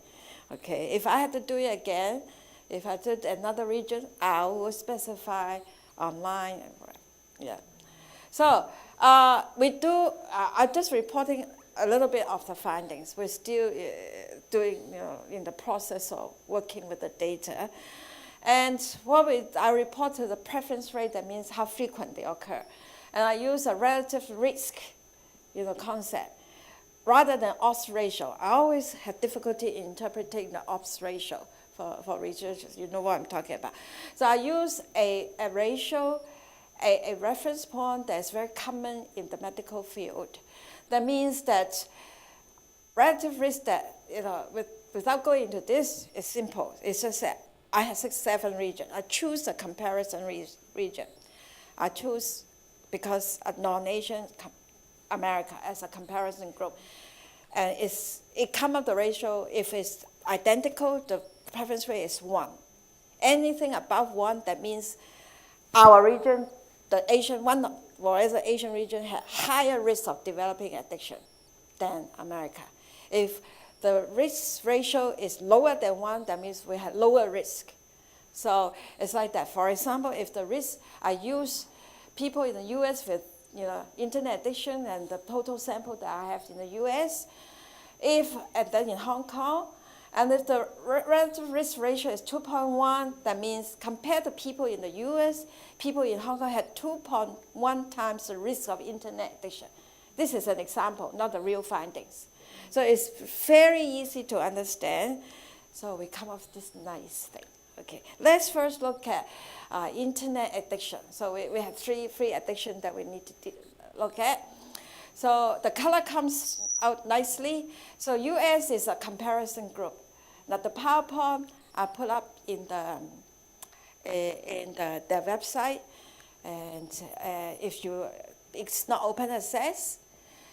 okay? If I had to do it again, if I did another region, I would specify online. Yeah. So I'm just reporting a little bit of the findings. We're still doing, in the process of working with the data. And I reported the preference rate, that means how frequent they occur. And I use a relative risk, concept, rather than odds ratio. I always have difficulty interpreting the odds ratio for researchers. You know what I'm talking about. So I use a ratio, a reference point that's very common in the medical field. That means that relative risk that, without going into this, is simple. It's just that I have 7 regions. I choose a comparison region. I choose because of non-Asian America as a comparison group. And it comes up the ratio, if it's identical, the preference rate is 1. Anything above 1, that means our region, the Asian one, whereas the Asian region had higher risk of developing addiction than America. If the risk ratio is lower than 1, that means we have lower risk. So it's like that. For example, if the risk, I use people in the US with internet addiction and the total sample that I have in the US, and then in Hong Kong, and if the relative risk ratio is 2.1, that means compared to people in the US, people in Hong Kong had 2.1 times the risk of internet addiction. This is an example, not the real findings. So it's very easy to understand. So we come up with this nice thing. Okay, let's first look at internet addiction. So we have three addictions that we need to look at. So the color comes out nicely. So US is a comparison group. Now the PowerPoint I put up in the website, and it's not open access.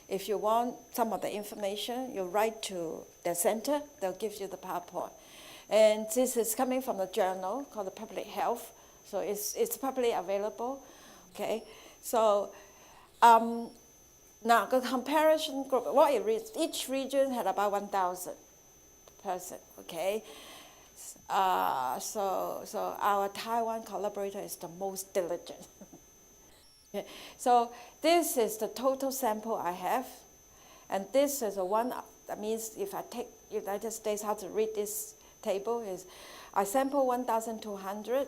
If you want some of the information, you write to the center, they'll give you the PowerPoint. And this is coming from a journal called the Public Health So it's publicly available, okay? So now the comparison group, what it reads, each region had about 1,000 person, okay? So our Taiwan collaborator is the most diligent. Okay. So this is the total sample I have, and this is the one, that means if I take United States, how to read this table is, I sample 1,200,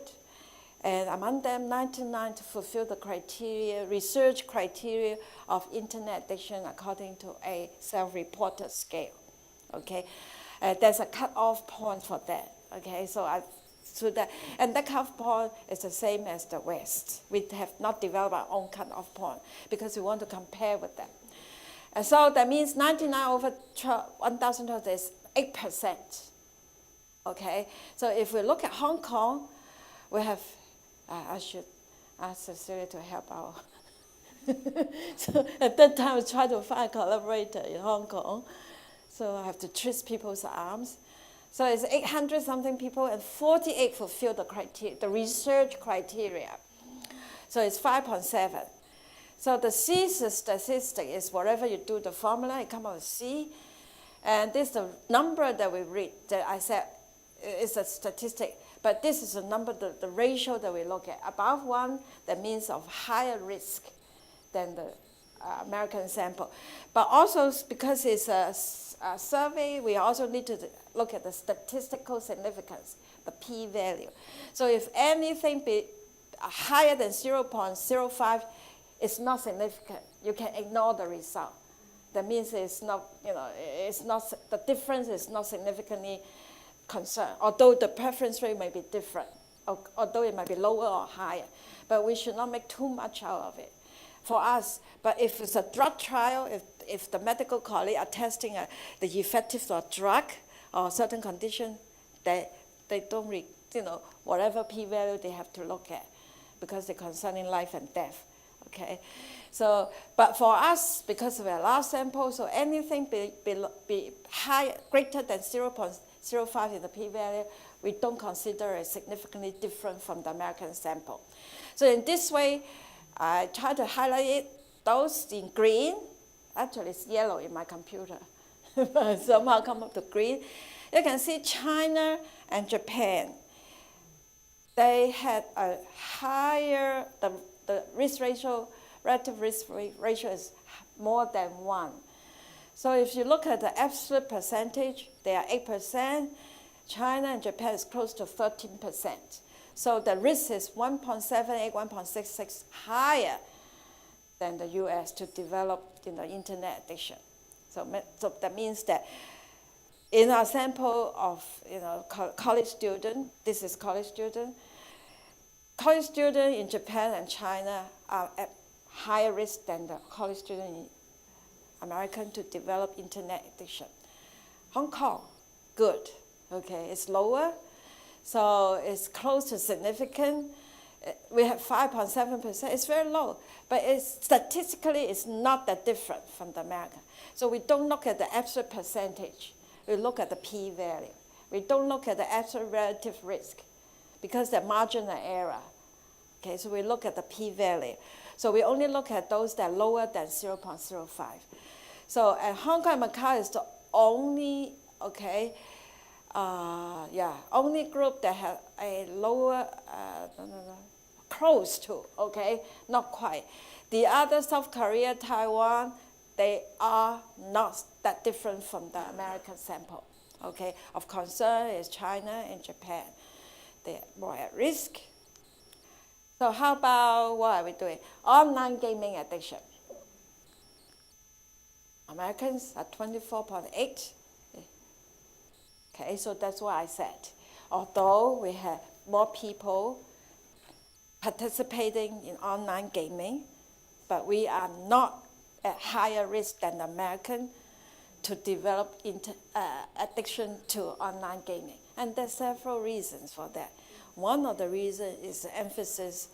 and among them, 99 to fulfill the criteria, research criteria of internet addiction according to a self-reported scale, okay? There's a cutoff point for that, okay? So that, and that cutoff point is the same as the West. We have not developed our own cutoff point because we want to compare with them. And so that means 99 over 1,012 is 8%, okay? So if we look at Hong Kong, we have, I should ask Cecilia to help out. So at that time, I was trying to find a collaborator in Hong Kong. So I have to twist people's arms. So it's 800 something people, and 48 fulfill the criteria, the research criteria. So it's 5.7. So the C statistic is whatever you do the formula, it comes out with C. And this is the number that we read, that I said is a statistic. But this is the number, the ratio that we look at. Above 1, that means of higher risk than the American sample. But also because it's a survey, we also need to look at the statistical significance, the p-value. So if anything be higher than 0.05, it's not significant. You can ignore the result. That means it's not, it's not, the difference is not significantly concerned, although the preference rate may be different, although it might be lower or higher. But we should not make too much out of it for us. But if it's a drug trial, if the medical colleagues are testing the effectiveness of drug or certain condition, they don't whatever p-value they have to look at, because they're concerning life and death, okay? So, but for us, because of our large sample, so anything be high, greater than 0.05 in the p-value, we don't consider it significantly different from the American sample. So in this way, I try to highlight it. Those in green, actually it's yellow in my computer, but somehow come up to green. You can see China and Japan. They had a higher, the risk ratio, relative risk ratio is more than 1. So if you look at the absolute percentage, they are 8%. China and Japan is close to 13%. So the risk is 1.78, 1.66 higher than the US to develop internet addiction. So that means that in our sample of college student, this is college student in Japan and China are at higher risk than the college student in American to develop internet addiction. Hong Kong, good, okay, it's lower, so it's close to significant. We have 5.7%, it's very low, but statistically it's not that different from the American. So we don't look at the absolute percentage, we look at the p-value. We don't look at the absolute relative risk because they're marginal error. Okay, so we look at the p-value. So we only look at those that are lower than 0.05. So Hong Kong and Macau is the only, only group that have a lower, close to, not quite. The other, South Korea, Taiwan, they are not that different from the American sample, Of concern is China and Japan. They're more at risk. So how about, what are we doing? Online gaming addiction. Americans are 24.8. Okay, so that's what I said. Although we have more people participating in online gaming, but we are not at higher risk than the American to develop addiction to online gaming. And there's several reasons for that. One of the reasons is the emphasis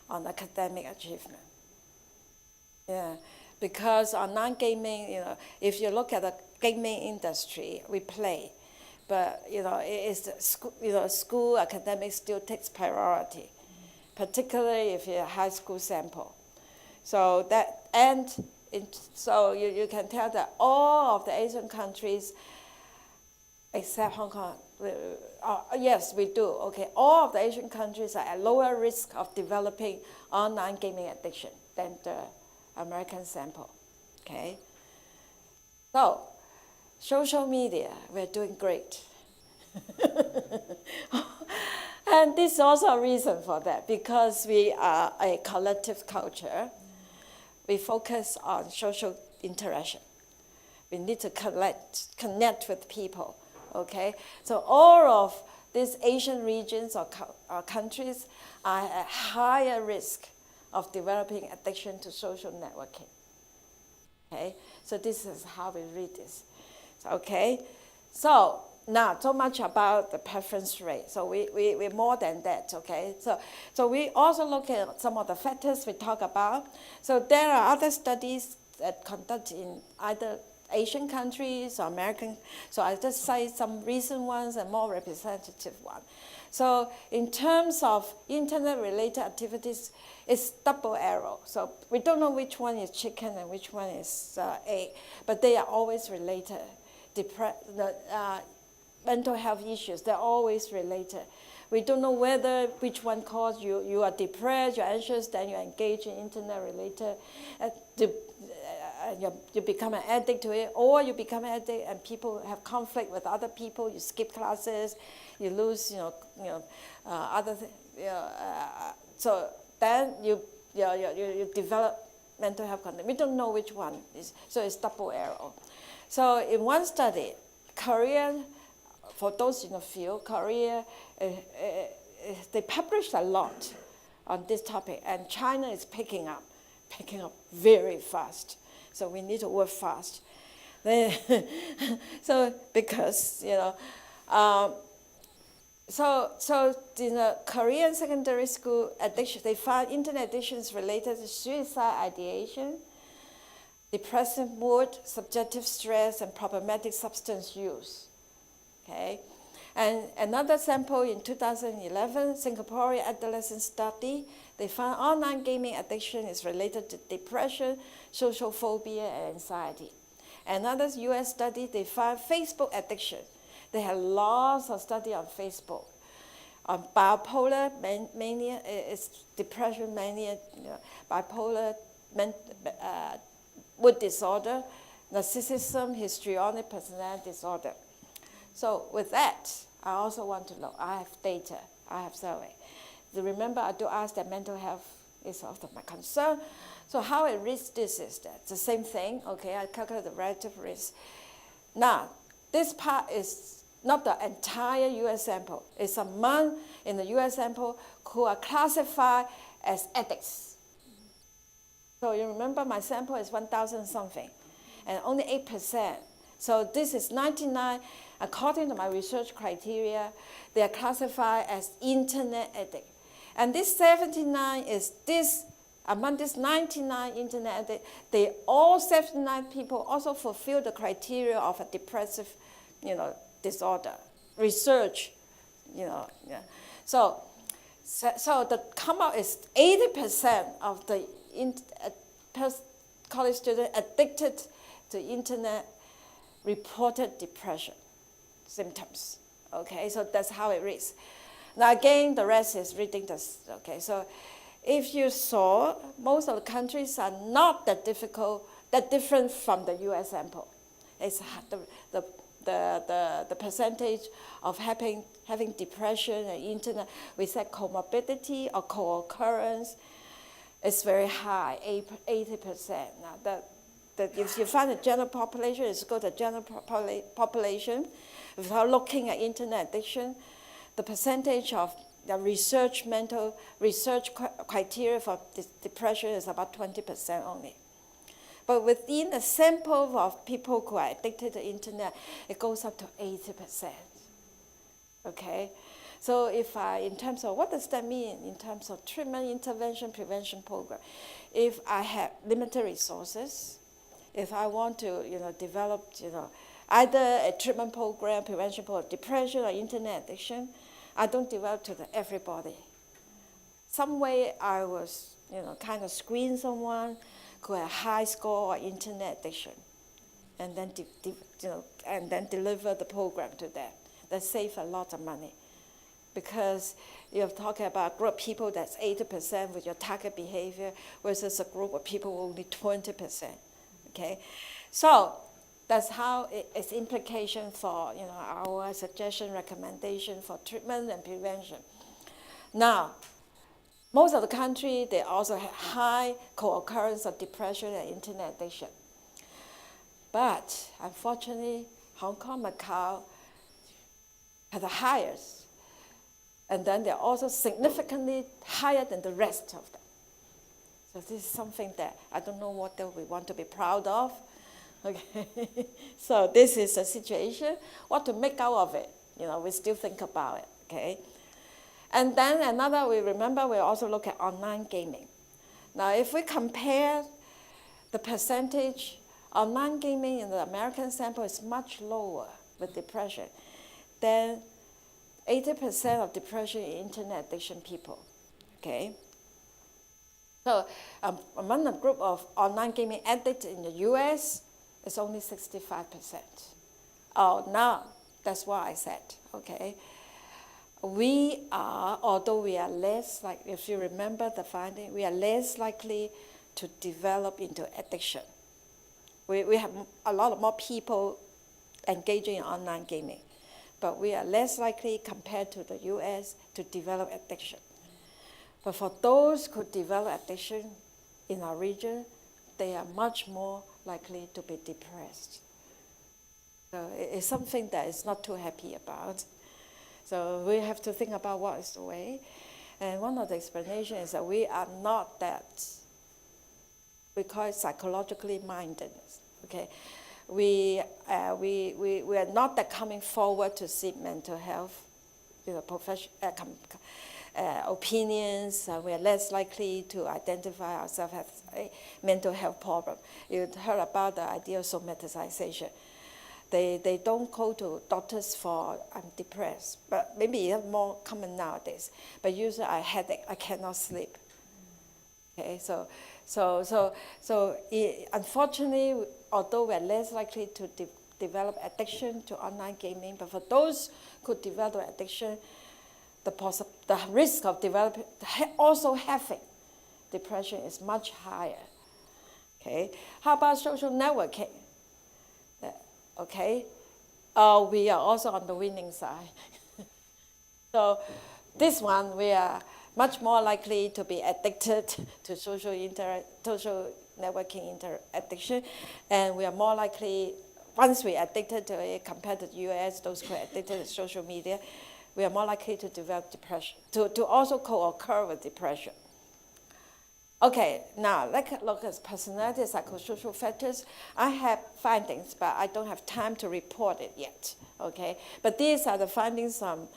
on academic achievement. Yeah, because online gaming, if you look at the gaming industry, we play, but it is school academics still takes priority. particularly if you're a high school sample. So that, and so you can tell that all of the Asian countries, except Hong Kong, yes, we do. Okay, all of the Asian countries are at lower risk of developing online gaming addiction than the American sample. Okay, so social media, we're doing great. And this is also a reason for that, because we are a collective culture. We focus on social interaction. We need to connect with people, okay? So all of these Asian regions or countries are at higher risk of developing addiction to social networking, okay? So this is how we read this, okay? So now, so much about the preference rate. So we're more than that, okay? So we also look at some of the factors we talk about. So there are other studies that conduct in either Asian countries or American. So I just cite some recent ones and more representative ones. So in terms of internet-related activities, it's double arrow. So we don't know which one is chicken and which one is egg, but they are always related. Mental health issues, they're always related. We don't know which one caused you are depressed, you're anxious, then you engage in internet-related, you become an addict to it, or you become an addict and people have conflict with other people, you skip classes, you lose, other things. So then you develop mental health condition. We don't know which one is, so it's double arrow. So in one study, Korean, for those in the field, Korea, they published a lot on this topic, and China is picking up very fast. So we need to work fast. So because so in the Korean secondary school addiction, they found internet addictions related to suicide ideation, depressive mood, subjective stress, and problematic substance use. Okay, and another sample in 2011, Singaporean adolescent study, they found online gaming addiction is related to depression, social phobia, and anxiety. Another US study, they found Facebook addiction. They had lots of study on Facebook. On bipolar mania, it's depression mania, bipolar mood disorder, narcissism, histrionic personality disorder. So with that, I also want to know, I have data, I have survey. So remember, I do ask that mental health is of my concern. So how I risk this is that it's the same thing, okay, I calculate the relative risk. Now, this part is not the entire US sample. It's among in the US sample who are classified as addicts. So you remember my sample is 1,000 something, and only 8%. So this is 99. According to my research criteria, they are classified as internet addict. And this 79 is this, among this 99 internet addict, they all 79 people also fulfill the criteria of a depressive, disorder. Research, So the come out is 80% of the college students addicted to internet reported depression symptoms. Okay, so that's how it reads. Now again, the rest is reading this. Okay, so if you saw, most of the countries are not that different from the U.S. sample. It's the percentage of having depression and internet, we said comorbidity or co-occurrence is very high, 80%. Now if you find the general population, it's go to general population. Without looking at internet addiction, the percentage of the research criteria for depression is about 20% only. But within a sample of people who are addicted to internet, it goes up to 80%. Okay? So in terms of, what does that mean in terms of treatment, intervention, prevention program? If I have limited resources, if I want to, develop, either a treatment program, prevention program, depression or internet addiction, I don't develop to everybody. some way I was, kind of screen someone who had a high score or internet addiction, and then and then deliver the program to them. That save a lot of money, because you're talking about a group of people that's 80% with your target behavior versus a group of people only 20%. Okay, so that's how it's implication for our suggestion, recommendation for treatment and prevention. Now, most of the country, they also have high co-occurrence of depression and internet addiction. But unfortunately, Hong Kong, Macau have the highest. And then they're also significantly higher than the rest of them. So this is something that I don't know what we want to be proud of. Okay, so this is a situation. What to make out of it? We still think about it. Okay, and then we also look at online gaming. Now, if we compare the percentage, online gaming in the American sample is much lower with depression than 80% of depression in internet addiction people. Okay. So among the group of online gaming addicts in the U.S., it's only 65%. Oh, now that's what I said. Okay. Although we are less, like if you remember the finding, we are less likely to develop into addiction. We have a lot of more people engaging in online gaming, but we are less likely compared to the US to develop addiction. But for those who develop addiction in our region, they are much more likely to be depressed. So it's something that is not too happy about. So we have to think about what is the way. And one of the explanations is that we are not that, we call it psychologically minded. Okay, we are not that coming forward to seek mental health, opinions. We are less likely to identify ourselves as a mental health problem. You heard about the idea of somatization. They don't go to doctors for I'm depressed, but maybe it's more common nowadays. But usually I headache, I cannot sleep. Okay, so unfortunately, although we're less likely to develop addiction to online gaming, but for those who develop addiction, the risk of developing, also having depression is much higher. Okay, how about social networking? Okay, we are also on the winning side. So this one, we are much more likely to be addicted to social networking addiction, and we are more likely, once we are addicted to it, compared to the US, those who are addicted to social media, we are more likely to develop depression, to also co-occur with depression. Okay, now let's look at personality psychosocial factors. I have findings, but I don't have time to report it yet. Okay, but these are the findings from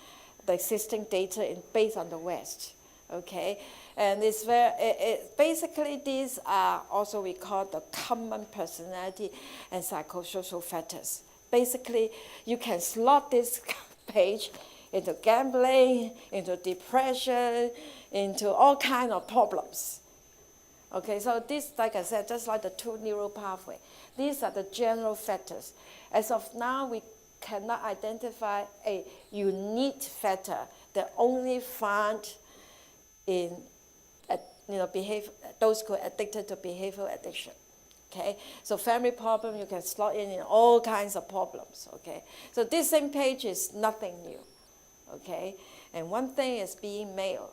the existing data based on the West. Okay, and basically these are also we call the common personality and psychosocial factors. Basically, you can slot this page into gambling, into depression, into all kinds of problems. Okay, so this, like I said, just like the two neural pathway, these are the general factors. As of now, we cannot identify a unique factor that only found in those who are addicted to behavioral addiction. Okay, so family problem, you can slot in all kinds of problems. Okay, so this same page is nothing new. Okay, and one thing is being male,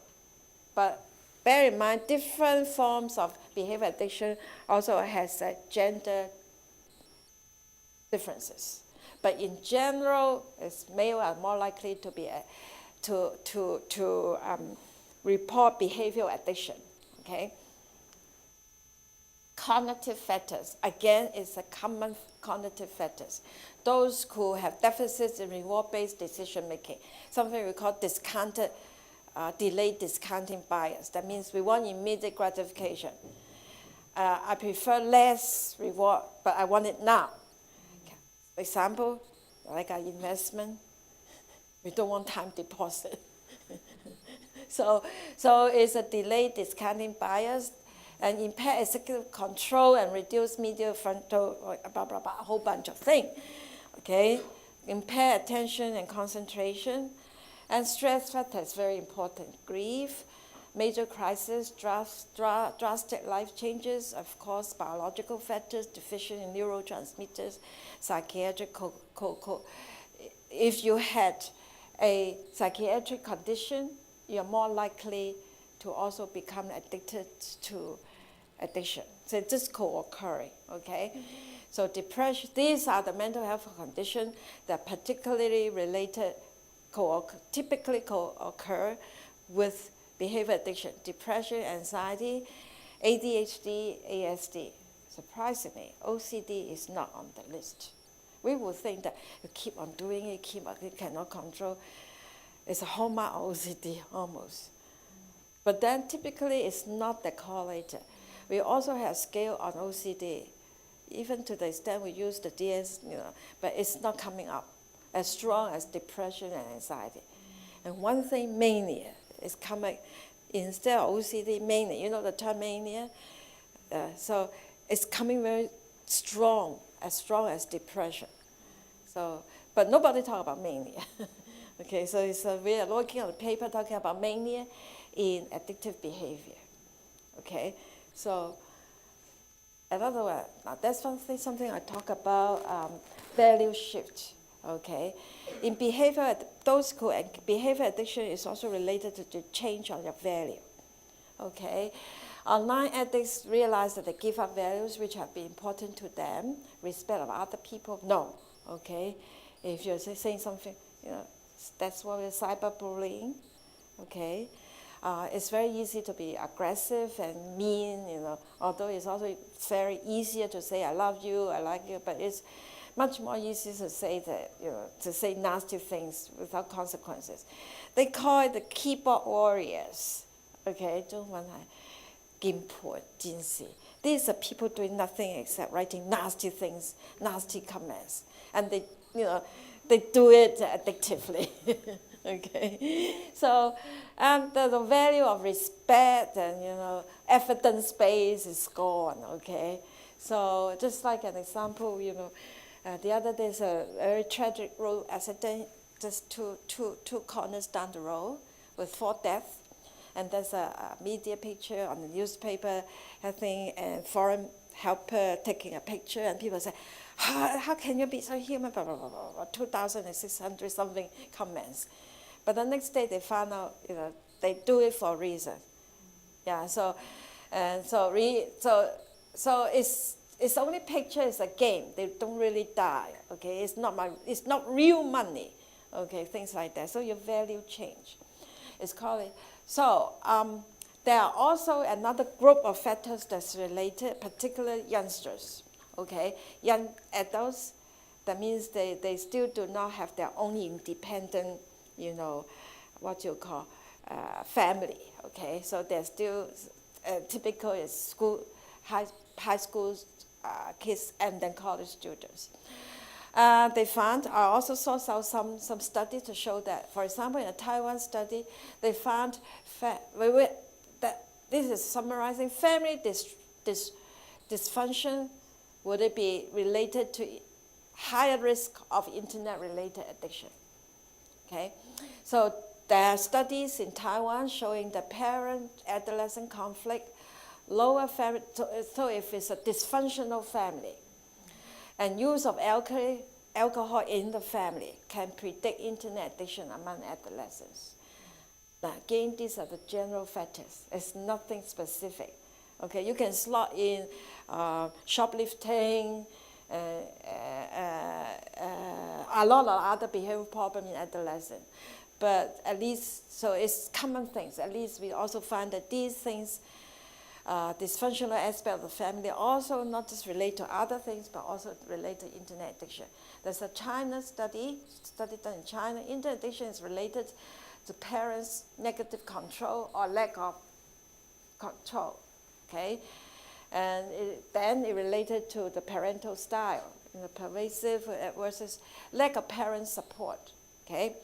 but bear in mind, different forms of behavior addiction also has gender differences. But in general, male are more likely to be report behavioral addiction. Okay. Cognitive factors, again, is a common cognitive factors. Those who have deficits in reward-based decision making, something we call delayed discounting bias. That means we want immediate gratification. I prefer less reward, but I want it now. Okay. For example, like our investment, we don't want time deposit. So it's a delayed discounting bias and impair executive control and reduce medial frontal, blah, blah, blah, a whole bunch of things, okay? Impair attention and concentration. And stress factor is very important. Grief, major crisis, drastic life changes, of course, biological factors, deficient in neurotransmitters, psychiatric if you had a psychiatric condition, you're more likely to also become addicted to addiction. So it's just co-occurring, okay? So depression, these are the mental health conditions that particularly related, typically co-occur with behavior addiction, depression, anxiety, ADHD, ASD. Surprisingly, OCD is not on the list. We would think that you keep on doing it, you cannot control. It's a hallmark of OCD almost. But then typically it's not that correlated. We also have scale on OCD, even to the extent we use the DS, but it's not coming up as strong as depression and anxiety. And one thing, mania, is coming instead of OCD, mania. You know the term mania? So it's coming very strong as depression. So, but nobody talk about mania. Okay, so we are looking at the paper talking about mania in addictive behavior. Okay, so another one, now that's something I talk about, value shift. Okay, in behavior, behavior addiction is also related to the change of your value. Okay, online addicts realize that they give up values which have been important to them, respect of other people. No, okay, if you're saying something, that's what we're cyberbullying. Okay, it's very easy to be aggressive and mean. Although it's also very easier to say I love you, I like you, but it's much more easy to say that, to say nasty things without consequences. They call it the keyboard warriors. Okay, 中文係鍵盤戰士. These are people doing nothing except writing nasty things, nasty comments, and they do it addictively. Okay, so the value of respect and evidence base is gone. Okay, so just like an example, the other day is a very tragic road accident, just two corners down the road with 4 deaths. And there's a media picture on the newspaper, I think, and foreign helper taking a picture, and people say, how can you be so human, blah, blah, blah, blah, blah, 2,600 something comments. But the next day they found out, they do it for a reason. Yeah, so it's only picture, it's a game. They don't really die. Okay, it's not real money. Okay, things like that. So your value change. It's called it. So there are also another group of factors that's related, particularly youngsters. Okay, young adults. That means they still do not have their own independent, what you call family. Okay, so they're still typical is school, high school kids and then college students. They found, I also saw some studies to show that, for example, in a Taiwan study, they found that this is summarizing family dysfunction. Would it be related to higher risk of internet-related addiction? Okay, so there are studies in Taiwan showing the parent-adolescent conflict, lower family. So if it's a dysfunctional family, and use of alcohol in the family can predict internet addiction among adolescents. Now, again, these are the general factors. It's nothing specific. Okay, you can slot in shoplifting, a lot of other behavioral problems in adolescence. But at least, so it's common things. At least we also find that these things, dysfunctional aspect of the family, also not just relate to other things, but also relate to internet addiction. There's a China study done in China. Internet addiction is related to parents' negative control or lack of control. Okay, and then it related to the parental style, pervasive versus lack of parent support. Okay,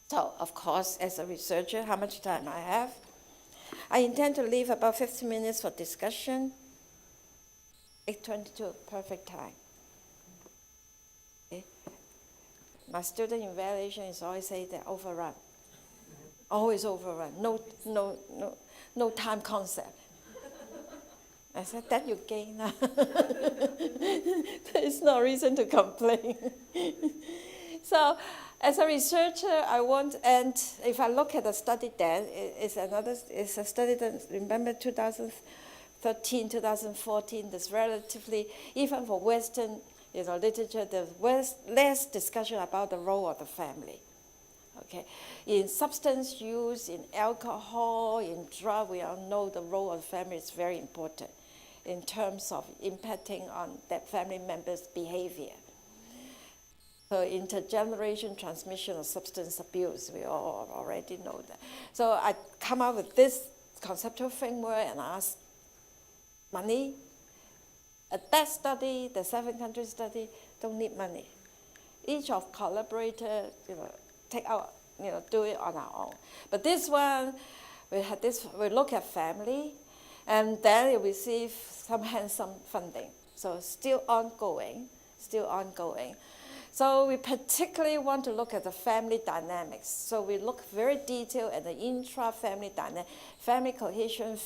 So, of course, as a researcher, how much time I have? I intend to leave about 15 minutes for discussion. 8:22, perfect time. Okay. My student evaluation is always say that overrun. Always overrun. No time concept. I said, that you gain. There is no reason to complain. So, as a researcher, I want, and if I look at the study then, it's a study that, remember 2013, 2014, there's relatively, even for Western literature, there's less discussion about the role of the family. Okay, in substance use, in alcohol, in drug, we all know the role of family is very important in terms of impacting on that family member's behavior. So intergeneration transmission of substance abuse, we all already know that. So I come up with this conceptual framework and ask money. That study, the 7-country study, don't need money. Each of collaborators, take out, do it on our own. But this one, we look at family, and then we receive some handsome funding. So still ongoing. So we particularly want to look at the family dynamics. So we look very detailed at the intra-family dynamic, family cohesion,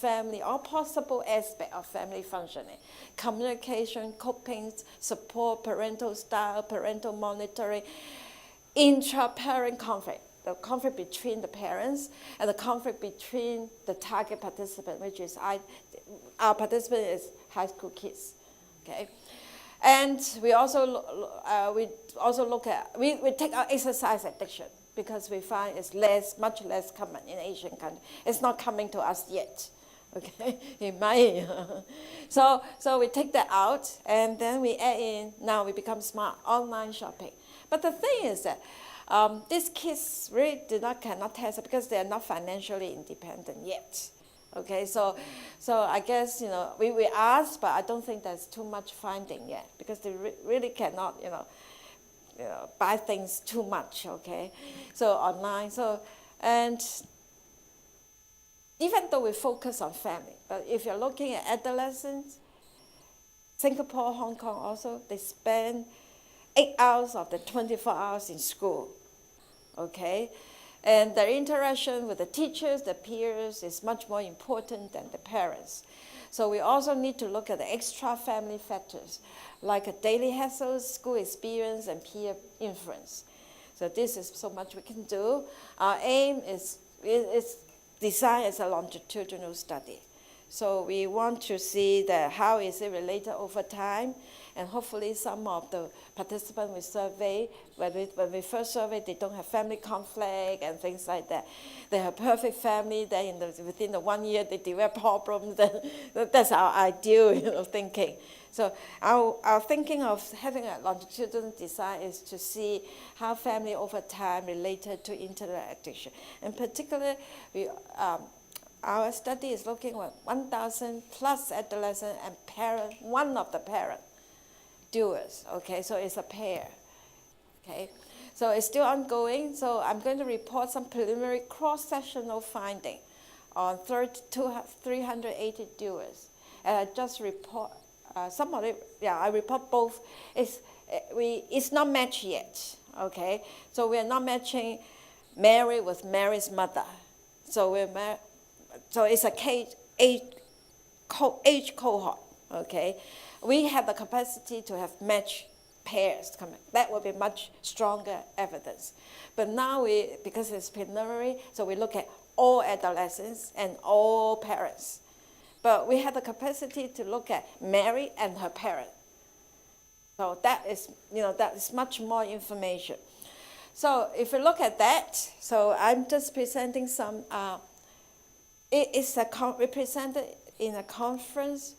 all possible aspects of family functioning. Communication, coping, support, parental style, parental monitoring, intra-parent conflict, the conflict between the parents and the conflict between the target participant, which is our participant is high school kids, okay? And we also look at, we take our exercise addiction because we find it's much less common in Asian countries. It's not coming to us yet, okay? It might. So we take that out, and then we add in, now we become smart, online shopping. But the thing is that these kids really cannot test it because they are not financially independent yet. Okay, so I guess we asked, but I don't think there's too much finding yet because they really cannot buy things too much. Okay, so online. And even though we focus on family, but if you're looking at adolescents, Singapore, Hong Kong also, they spend 8 hours of the 24 hours in school. Okay. And their interaction with the teachers, the peers, is much more important than the parents. So we also need to look at the extra family factors, like a daily hassles, school experience, and peer influence. So this is so much we can do. Our aim is designed as a longitudinal study. So we want to see how is it related over time, and hopefully some of the participants we survey, when we first survey, they don't have family conflict and things like that. They have perfect family, then within the 1 year they develop problems. That's our ideal thinking. So our thinking of having a longitudinal design is to see how family over time related to internet addiction. In particular, our study is looking at 1,000 plus adolescent and one of the parent doers, okay, so it's a pair, okay. So it's still ongoing, so I'm going to report some preliminary cross-sectional finding on 380 doers. And I just report some of it, I report both. It's not matched yet, okay. So we're not matching Mary with Mary's mother. So it's a age cohort, okay. We have the capacity to have matched pairs. That will be much stronger evidence. But now because it's preliminary, so we look at all adolescents and all parents. But we have the capacity to look at Mary and her parent. So that is much more information. So if you look at that, so I'm just presenting some. We presented in a conference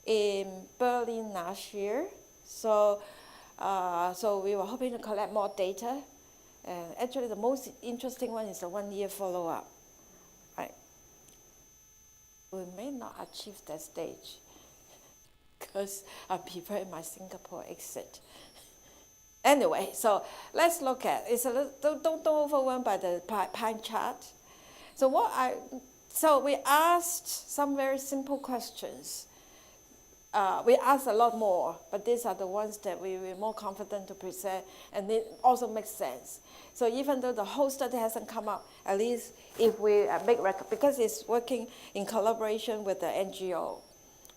in Berlin last year. So we were hoping to collect more data. And actually, the most interesting one is the 1-year follow-up. Right? We may not achieve that stage because I'm preparing my Singapore exit. Anyway, so let's look at it's a little, don't overwhelm by the pie chart. So we asked some very simple questions. We asked a lot more, but these are the ones that we were more confident to present, and it also makes sense. So even though the whole study hasn't come out, at least if we make because it's working in collaboration with the NGO.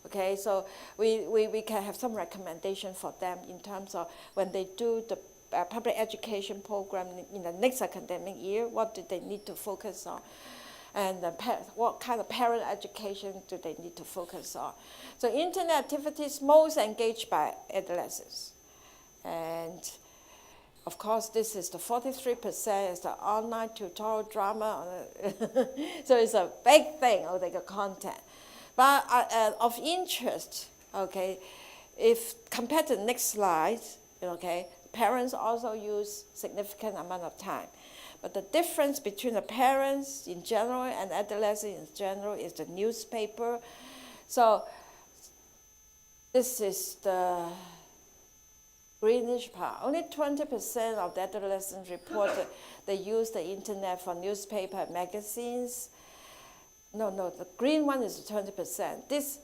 Okay, so we can have some recommendation for them in terms of when they do the public education program in the next academic year, what do they need to focus on? And what kind of parent education do they need to focus on? So internet activities most engaged by adolescents. And of course, this is the 43% is the online tutorial drama. So it's a big thing of the content. But of interest, okay, if compared to the next slide, okay, parents also use significant amount of time. But the difference between the parents in general and adolescents in general is the newspaper. So this is the greenish part. Only 20% of the adolescents reported they use the internet for newspaper and magazines. No, the green one is 20%. This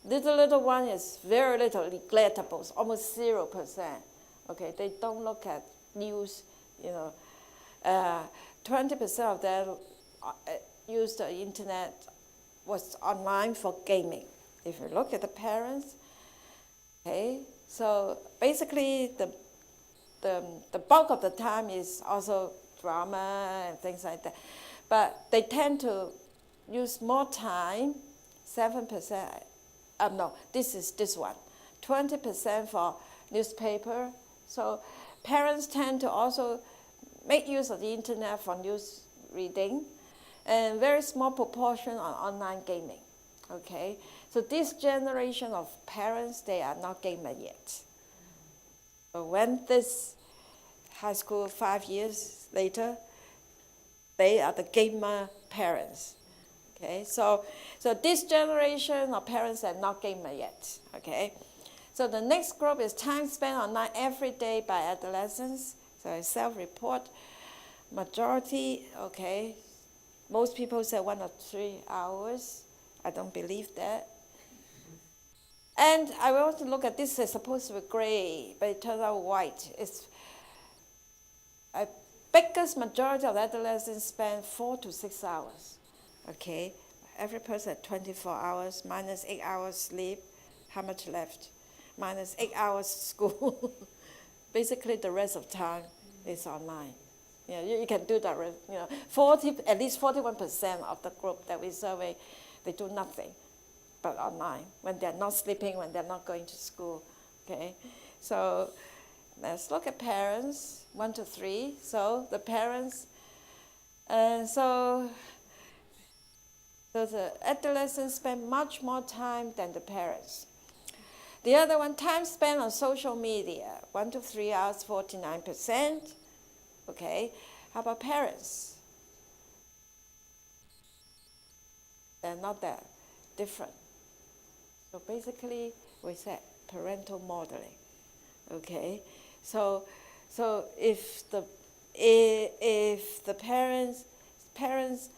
little one is very little, neglectable, almost 0%. Okay, they don't look at news, 20% of them use the internet was online for gaming. If you look at the parents, okay, so basically the bulk of the time is also drama and things like that. But they tend to use more time, 7%, no, this one, 20% for newspaper. So parents tend to also make use of the internet for news reading, and very small proportion on online gaming, okay? So this generation of parents, they are not gamer yet. But when this high school 5 years later, they are the gamer parents, okay? So this generation of parents are not gamer yet, okay? So the next group is time spent online every day by adolescents. So I self-report, majority, okay, most people say 1 or 3 hours. I don't believe that. And I want to look at this, it's supposed to be gray, but it turns out white. It's a biggest majority of adolescents spend 4 to 6 hours, okay? Every person at 24 hours, minus 8 hours sleep, how much left? Minus 8 hours school. Basically, the rest of time is online. You can do that. At least 41% of the group that we survey, they do nothing but online when they're not sleeping, when they're not going to school. Okay, so let's look at parents, 1 to 3. So the parents, so the adolescents spend much more time than the parents. The other one, time spent on social media, 1 to 3 hours, 49%. Okay, how about parents? They're not that different. So basically, we said parental modeling. Okay, so if the parents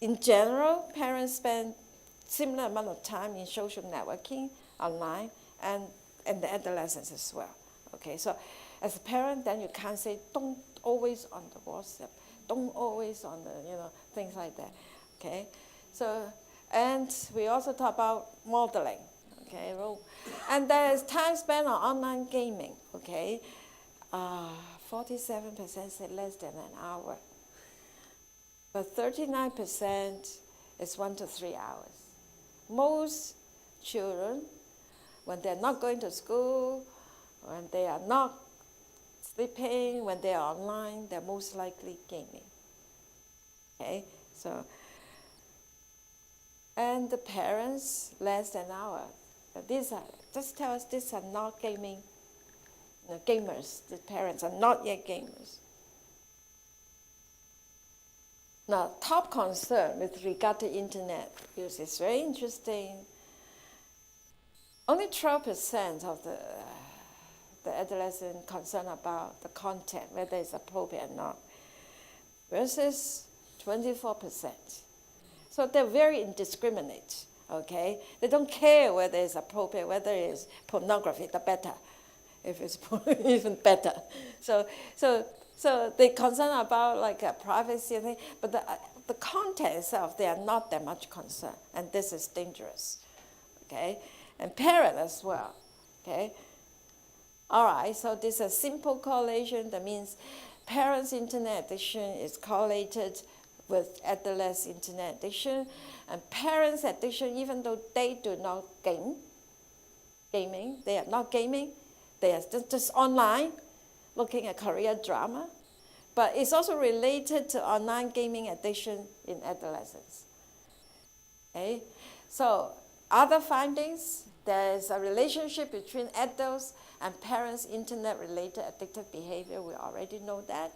in general, parents spend similar amount of time in social networking online and the adolescents as well. Okay, so as a parent, then you can't say don't always on the WhatsApp, don't always on the things like that. Okay, so and we also talk about modeling. Okay, and there is time spent on online gaming. Okay, 47% say less than an hour, but 39% is 1 to 3 hours. Most children, when they're not going to school, when they are not sleeping, when they are online, they're most likely gaming. Okay, so, and the parents, less than an hour. These are, just tell us these are not gaming, gamers. The parents are not yet gamers. Now, top concern with regard to internet use is very interesting. Only 12% of the the adolescent concerned about the content, whether it's appropriate or not, versus 24%. So they're very indiscriminate, okay? They don't care whether it's appropriate, whether it's pornography, the better, if it's even better. So they're concerned about like privacy and things, but the content itself, they are not that much concerned, and this is dangerous, okay? And parents as well, okay? All right, so this is a simple correlation. That means parents' internet addiction is correlated with adolescent internet addiction, and parents' addiction, even though they do not gaming, they are not gaming, they are just online, looking at Korean drama, but it's also related to online gaming addiction in adolescents. Okay, so other findings, there is a relationship between adults and parents' internet-related addictive behavior. We already know that.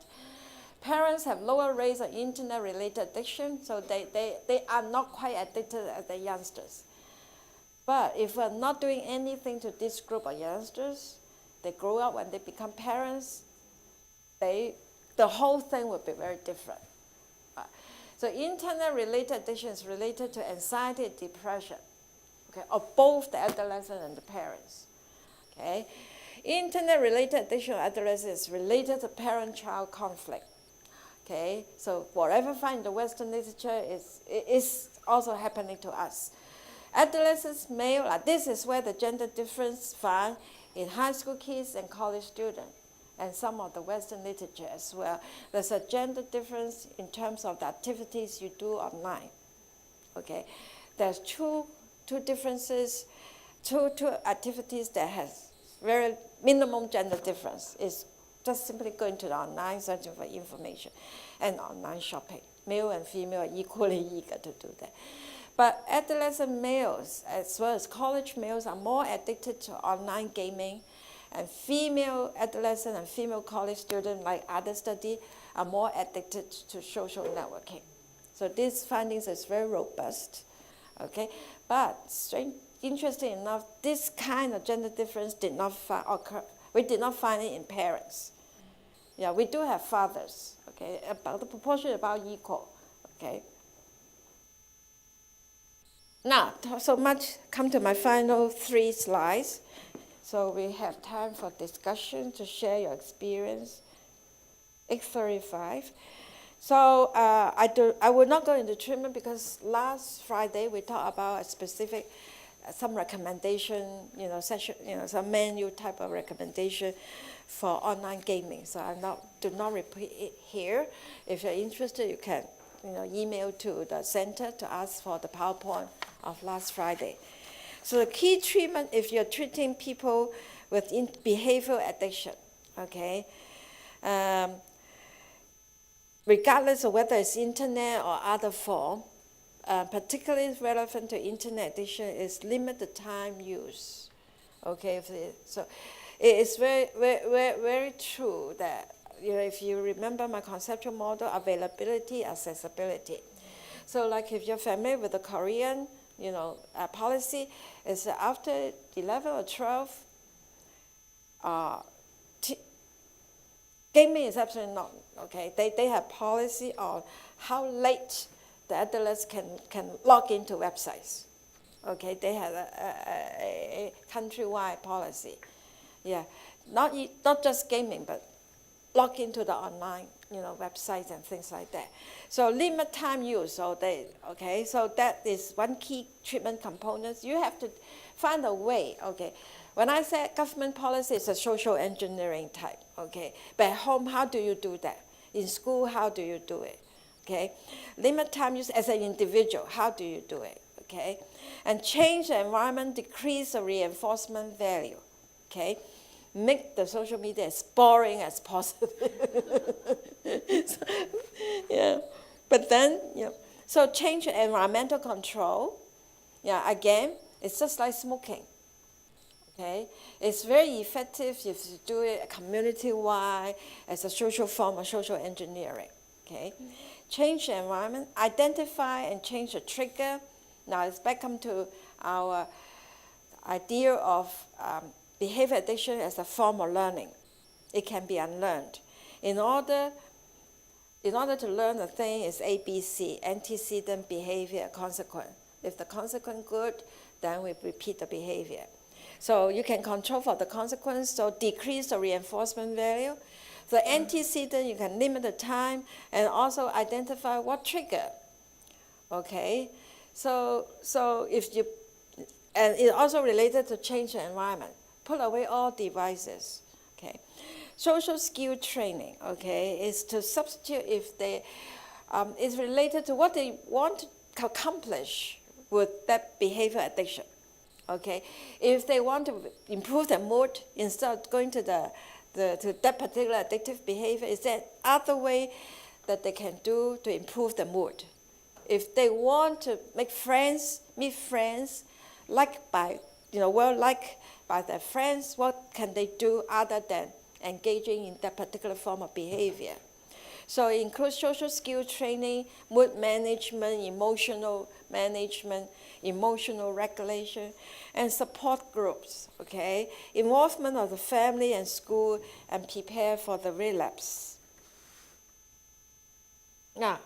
Parents have lower rates of internet-related addiction, so they are not quite addicted as the youngsters. But if we're not doing anything to this group of youngsters, they grow up, when they become parents, the whole thing will be very different. So internet-related addiction is related to anxiety and depression, okay, of both the adolescent and the parents. Okay? Internet-related addiction of adolescents is related to parent-child conflict. Okay, so whatever found in the Western literature is also happening to us. Adolescents, male, this is where the gender difference found in high school kids and college students, and some of the Western literature as well. There's a gender difference in terms of the activities you do online. Okay, there's two differences, two activities that has very minimum gender difference. Is just simply going to the online, searching for information, and online shopping. Male and female are equally eager to do that. But adolescent males, as well as college males, are more addicted to online gaming, and female adolescent and female college students, like other studies, are more addicted to social networking. So these findings is very robust, okay? But interesting enough, this kind of gender difference did not occur. We did not find it in parents. Yeah, we do have fathers, okay? About the proportion about equal, okay? Now, so much, come to my final 3 slides. So we have time for discussion to share your experience. 8:35. So I will not go into treatment because last Friday we talked about a specific, some recommendation, session, some menu type of recommendation for online gaming. So do not repeat it here. If you're interested, you can, email to the center to ask for the PowerPoint of last Friday. So the key treatment, if you're treating people with behavioral addiction, okay, regardless of whether it's internet or other form, particularly relevant to internet addiction is limit the time use. Okay, so it is very, very, very true that if you remember my conceptual model, availability, accessibility. So like if you're familiar with the Korean, policy, is after 11 or 12, gaming is absolutely not, okay? They have policy on how late the adults can log into websites. Okay, they have a countrywide policy. Yeah, not just gaming, but log into the online, websites and things like that. So limit time use. So so that is one key treatment component. You have to find a way. Okay, when I say government policy, it's a social engineering type. Okay, but at home, how do you do that? In school, how do you do it? Okay, limit time use as an individual. How do you do it? Okay, and change the environment, decrease the reinforcement value. Okay, make the social media as boring as possible. So, yeah, but then so change the environmental control. Yeah, again, it's just like smoking. Okay, it's very effective if you do it community-wide as a social form of social engineering. Okay, change the environment, identify and change the trigger. Now it's back to our idea of behavior addiction as a form of learning. It can be unlearned. In order to learn a thing is ABC, antecedent, behavior, consequent. If the consequent good, then we repeat the behavior. So you can control for the consequence, so decrease the reinforcement value. The antecedent, you can limit the time and also identify what trigger. Okay, so if you, and it also related to change the environment. Put away all devices. Okay, social skill training. Okay, is to substitute if they is related to what they want to accomplish with that behavior addiction. Okay, if they want to improve their mood instead of going to to that particular addictive behavior, is there other way that they can do to improve the mood? If they want to make friends, meet friends, liked by their friends, what can they do other than engaging in that particular form of behavior? So it includes social skill training, mood management, emotional management, emotional regulation, and support groups, okay? Involvement of the family and school, and prepare for the relapse. Now,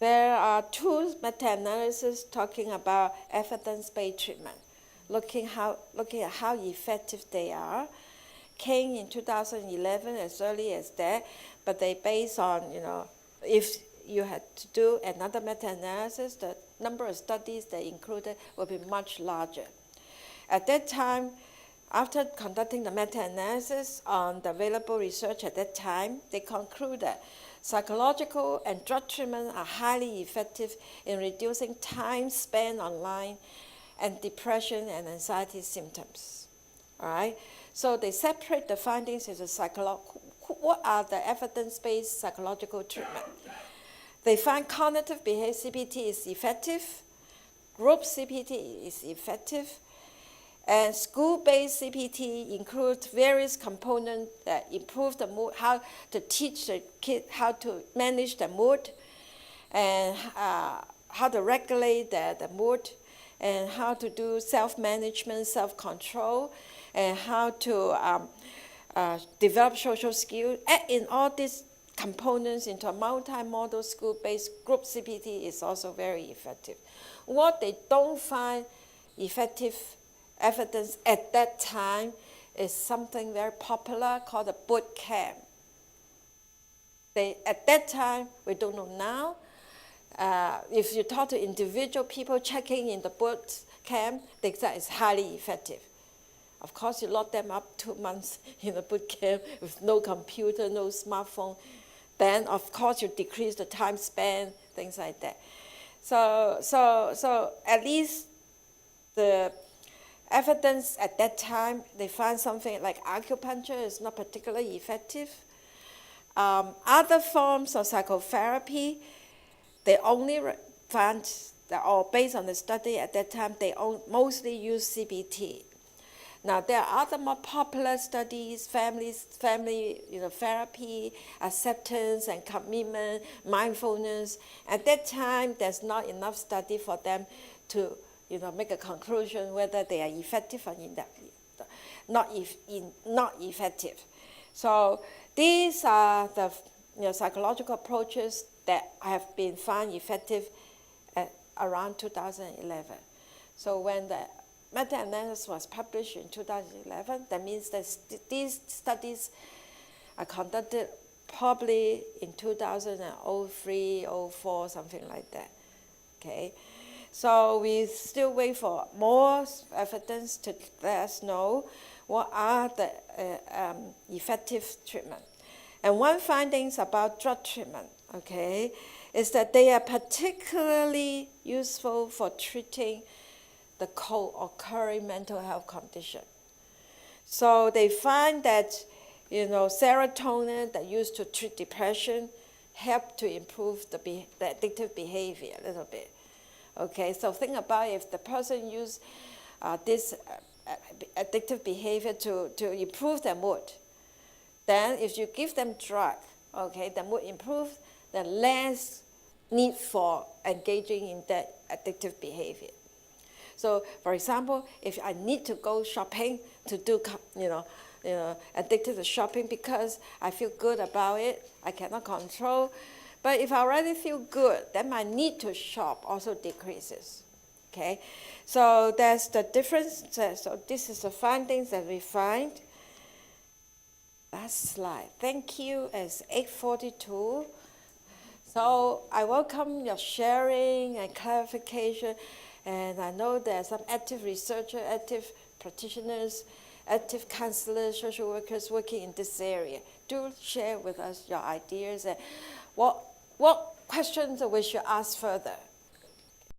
there are two meta-analyses talking about evidence-based treatment, looking at how effective they are. Came in 2011, as early as that, but they based on, if you had to do another meta-analysis, the number of studies they included will be much larger. At that time, after conducting the meta-analysis on the available research at that time, they concluded psychological and drug treatment are highly effective in reducing time spent online and depression and anxiety symptoms. All right? So they separate the findings into what are the evidence-based psychological treatment. They find cognitive behavior CBT is effective, group CBT is effective, and school-based CBT includes various components that improve the mood, how to teach the kid how to manage the mood, and how to regulate the mood, and how to do self-management, self-control, and how to develop social skills. Add in all these components into a multi-modal school-based group CBT is also very effective. What they don't find effective evidence at that time is something very popular called a boot camp. At that time, we don't know now. If you talk to individual people checking in the boot camp, they say it's highly effective. Of course, you lock them up 2 months in a boot camp with no computer, no smartphone. Then, of course, you decrease the time spent, things like that. So at least the evidence at that time, they found something like acupuncture is not particularly effective. Other forms of psychotherapy, they only found, or based on the study at that time, they mostly use CBT. Now, there are other more popular studies, family therapy, acceptance and commitment, mindfulness. At that time, there's not enough study for them to make a conclusion whether they are effective or not effective. So these are the psychological approaches that have been found effective at around 2011. So when the meta-analysis was published in 2011, that means that these studies are conducted probably in 2003, 04, something like that. Okay, so we still wait for more evidence to let us know what are the effective treatment. And one findings about drug treatment, okay, is that they are particularly useful for treating the co-occurring mental health condition. So they find that, serotonin that used to treat depression help to improve the addictive behavior a little bit. Okay, so think about if the person use this addictive behavior to improve their mood, then if you give them drug, okay, the mood improves, then less need for engaging in that addictive behavior. So, for example, if I need to go shopping to do, addicted to shopping because I feel good about it, I cannot control. But if I already feel good, then my need to shop also decreases. Okay, so that's the difference. So this is the findings that we find. Last slide. Thank you. It's 8:42. So I welcome your sharing and clarification. And I know there are some active researchers, active practitioners, active counselors, social workers working in this area. Do share with us your ideas and what questions we should ask further.